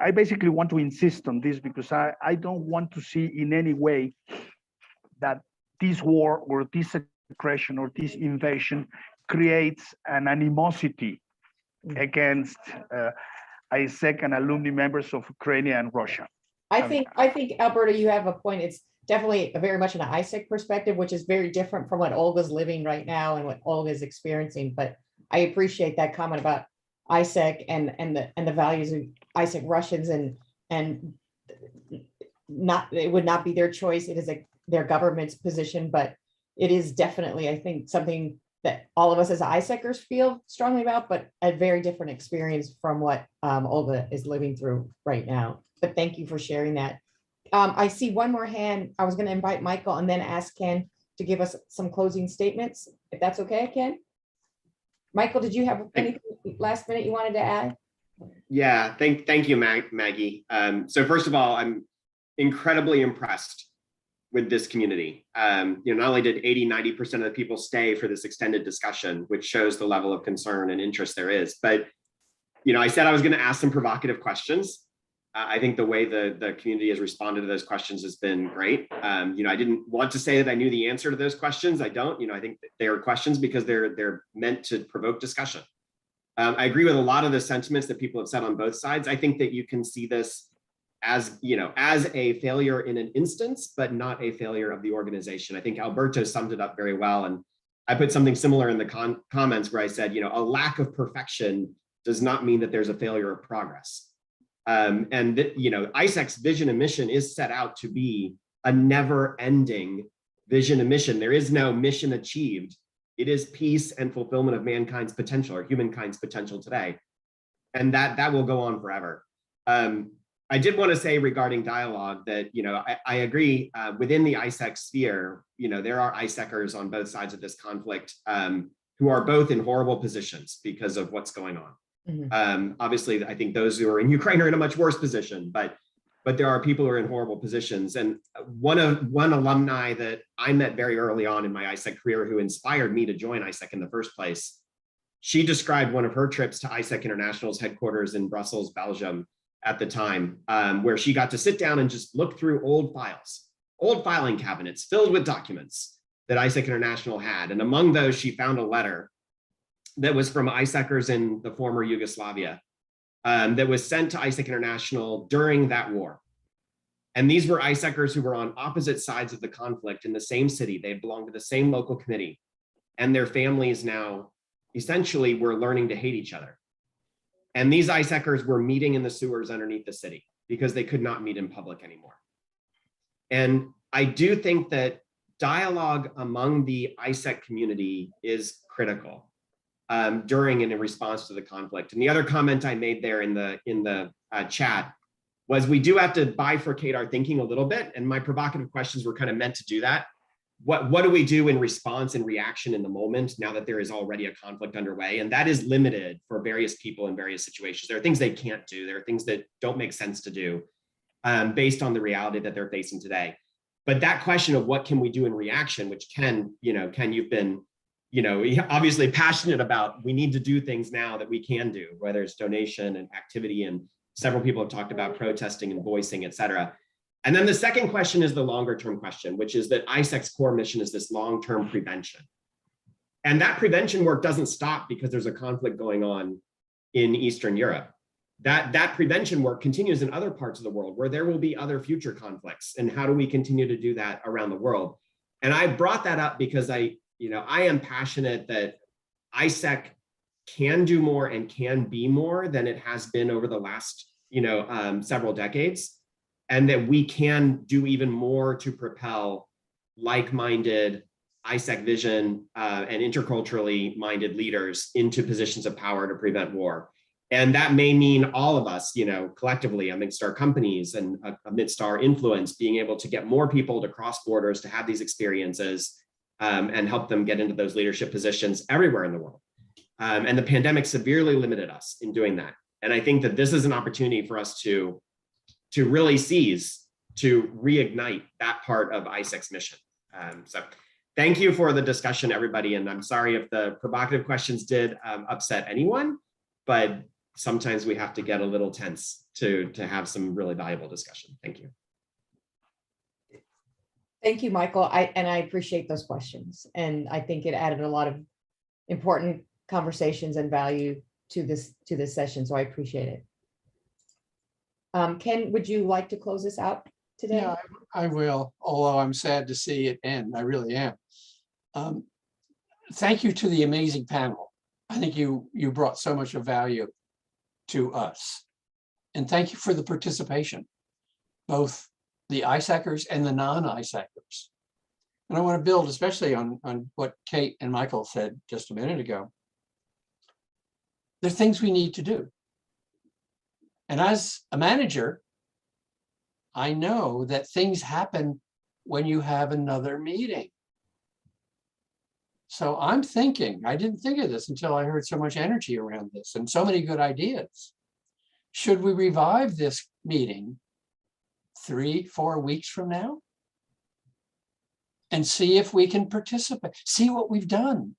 S21: I basically want to insist on this because I don't want to see in any way that this war or this aggression or this invasion creates an animosity against AIESEC and alumni members of Ukraine and Russia.
S1: I think Alberta, you have a point. It's definitely very much an AIESEC perspective, which is very different from what Olga's living right now and what Olga is experiencing. But I appreciate that comment about AIESEC and the values of AIESEC Russians and not, it would not be their choice. It is their government's position, but it is definitely, I think, something that all of us as AIESECers feel strongly about, but a very different experience from what Olga is living through right now. But thank you for sharing that. I see one more hand. I was going to invite Michael and then ask Ken to give us some closing statements, if that's okay, Ken. Michael, did you have anything last minute you wanted to add?
S10: Yeah, thank you, Maggie. So first of all, I'm incredibly impressed with this community. Not only did 80–90% of the people stay for this extended discussion, which shows the level of concern and interest there is, but I said I was going to ask some provocative questions. I think the way the community has responded to those questions has been great. I didn't want to say that I knew the answer to those questions. I don't. I think they are questions because they're meant to provoke discussion. I agree with a lot of the sentiments that people have said on both sides. I think that you can see this as a failure in an instance, but not a failure of the organization. I think Alberto summed it up very well. And I put something similar in the comments where I said, a lack of perfection does not mean that there's a failure of progress. AIESEC's vision and mission is set out to be a never-ending vision and mission. There is no mission achieved. It is peace and fulfillment of mankind's potential, or humankind's potential today. And that will go on forever. I did want to say regarding dialogue that, I agree within the AIESEC sphere, there are AIESECers on both sides of this conflict who are both in horrible positions because of what's going on. Obviously, I think those who are in Ukraine are in a much worse position, but there are people who are in horrible positions. And one alumni that I met very early on in my AIESEC career who inspired me to join AIESEC in the first place, she described one of her trips to AIESEC International's headquarters in Brussels, Belgium at the time, where she got to sit down and just look through old files, old filing cabinets filled with documents that AIESEC International had. And among those, she found a letter that was from AIESECers in the former Yugoslavia that was sent to AIESEC International during that war. And these were AIESECers who were on opposite sides of the conflict in the same city. They belonged to the same local committee, and their families now essentially were learning to hate each other. And these AIESECers were meeting in the sewers underneath the city because they could not meet in public anymore. And I do think that dialogue among the AIESEC community is critical during and in response to the conflict. And the other comment I made there in the chat was we do have to bifurcate our thinking a little bit. And my provocative questions were kind of meant to do that. What do we do in response and reaction in the moment now that there is already a conflict underway? And that is limited for various people in various situations. There are things they can't do. There are things that don't make sense to do based on the reality that they're facing today. But that question of what can we do in reaction, which Ken, you've been obviously passionate about, we need to do things now that we can do, whether it's donation and activity, and several people have talked about protesting and voicing, et cetera. And then the second question is the longer term question, which is that AIESEC's core mission is this long-term prevention. And that prevention work doesn't stop because there's a conflict going on in Eastern Europe. That prevention work continues in other parts of the world where there will be other future conflicts. And how do we continue to do that around the world? And I brought that up because I am passionate that AIESEC can do more and can be more than it has been over the last, several decades, and that we can do even more to propel like-minded AIESEC vision and interculturally minded leaders into positions of power to prevent war. And that may mean all of us, collectively amidst our companies and amidst our influence, being able to get more people to cross borders to have these experiences and help them get into those leadership positions everywhere in the world. And the pandemic severely limited us in doing that. And I think that this is an opportunity for us to really seize, to reignite that part of AIESEC's mission. So thank you for the discussion, everybody. And I'm sorry if the provocative questions did upset anyone, but sometimes we have to get a little tense to have some really valuable discussion. Thank you.
S1: Thank you, Michael. I appreciate those questions. And I think it added a lot of important conversations and value to this session. So I appreciate it. Ken, would you like to close this out today?
S5: Yeah, I will, although I'm sad to see it end. I really am. Thank you to the amazing panel. I think you brought so much of value to us. And thank you for the participation, both the AIESECers and the non-AIESECers. And I want to build especially on what Kate and Michael said just a minute ago. There are things we need to do. And as a manager, I know that things happen when you have another meeting. So I'm thinking, I didn't think of this until I heard so much energy around this and so many good ideas. Should we revive this meeting 3-4 weeks from now? And see if we can participate, see what we've done.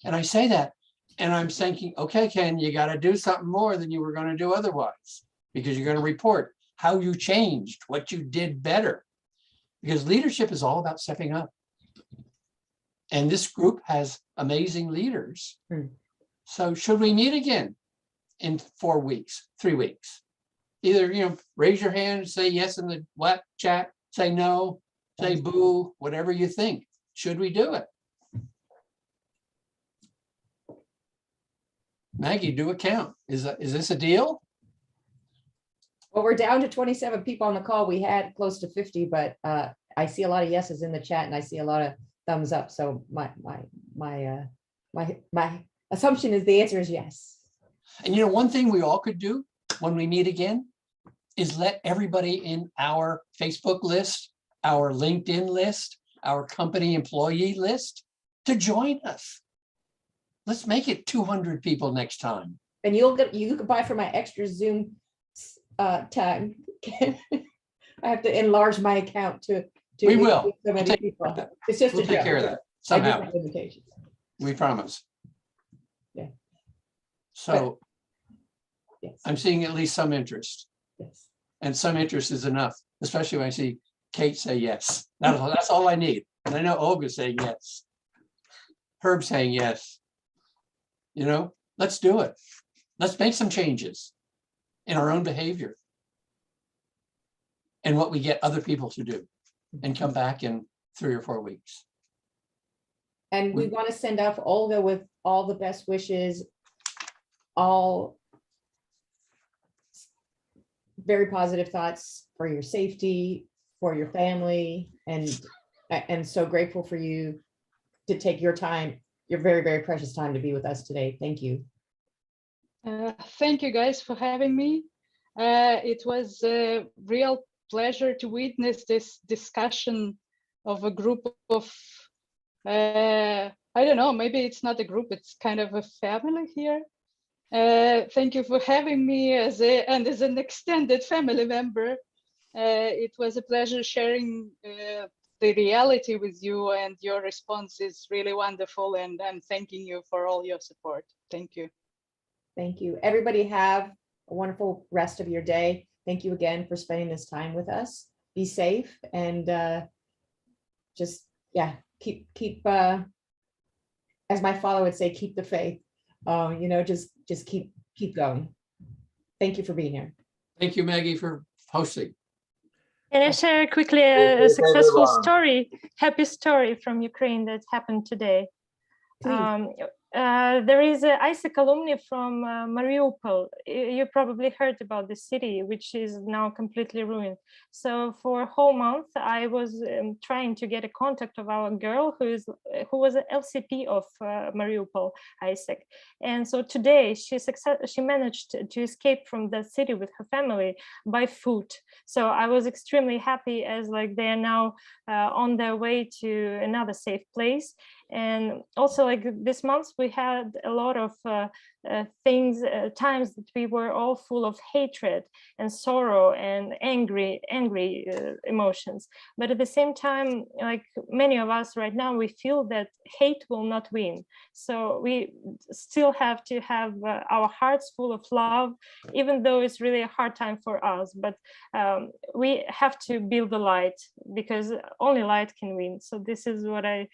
S5: And I say that, and I'm thinking, okay, Ken, you got to do something more than you were going to do otherwise, because you're going to report how you changed, what you did better. Because leadership is all about stepping up. And this group has amazing leaders. So should we meet again in 4 weeks, 3 weeks? Either, raise your hand, say yes in the chat, say no, say boo, whatever you think. Should we do it? Maggie, do a count. Is this a deal?
S1: Well, we're down to 27 people on the call. We had close to 50, but I see a lot of yeses in the chat and I see a lot of thumbs up. So my assumption is the answer is yes.
S5: And one thing we all could do when we meet again is let everybody in our Facebook list, our LinkedIn list, our company employee list to join us. Let's make it 200 people next time.
S1: And you can buy for my extra Zoom time. I have to enlarge my account to
S5: we will.
S1: So many people. It's just
S5: we'll take care of that somehow. We promise.
S1: Yeah.
S5: So
S1: yes.
S5: I'm seeing at least some interest.
S1: Yes.
S5: And some interest is enough, especially when I see Kate say yes. That's all I need. And I know Olga saying yes. Herb saying yes. Let's do it. Let's make some changes in our own behavior and what we get other people to do, and come back in 3 or 4 weeks.
S1: And we want to send off Olga with all the best wishes, all very positive thoughts for your safety, for your family, and so grateful for you to take your time, your very, very precious time to be with us today. Thank you.
S8: Thank you guys for having me. It was a real pleasure to witness this discussion of a group of, I don't know, maybe it's not a group, it's kind of a family here. Thank you for having me as an extended family member. It was a pleasure sharing the reality with you, and your response is really wonderful, and I'm thanking you for all your support. Thank you.
S1: Thank you. Everybody have a wonderful rest of your day. Thank you again for spending this time with us. Be safe and just, keep as my father would say, keep the faith. Just keep going. Thank you for being here.
S5: Thank you, Maggie, for hosting.
S20: Can I share quickly a successful story, happy story from Ukraine that happened today? There is an AIESEC alumni from Mariupol. You probably heard about the city, which is now completely ruined. So for a whole month, I was trying to get a contact of our girl who was an LCP of Mariupol AIESEC. And so today she managed to escape from that city with her family by foot. So I was extremely happy, as they are now on their way to another safe place. And also, this month, we had a lot of times that we were all full of hatred and sorrow and angry emotions. But at the same time, many of us right now, we feel that hate will not win. So we still have to have our hearts full of love, even though it's really a hard time for us. But we have to build the light, because only light can win. So this is what I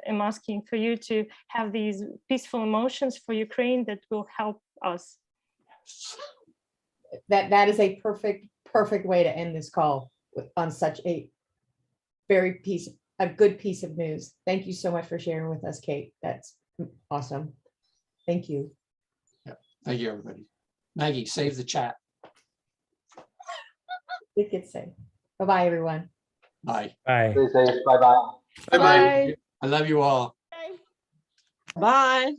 S20: am asking for you, to have these peaceful emotions for Ukraine that will help us.
S1: That is a perfect way to end this call on such a good piece of news. Thank you so much for sharing with us, Kate. That's awesome. Thank you.
S5: Yeah. Thank you, everybody. Maggie, save the chat.
S1: It gets safe. Bye-bye, everyone.
S5: Bye.
S18: Bye.
S15: Stay safe. Bye-bye.
S5: Bye-bye. I love you all.
S3: Bye.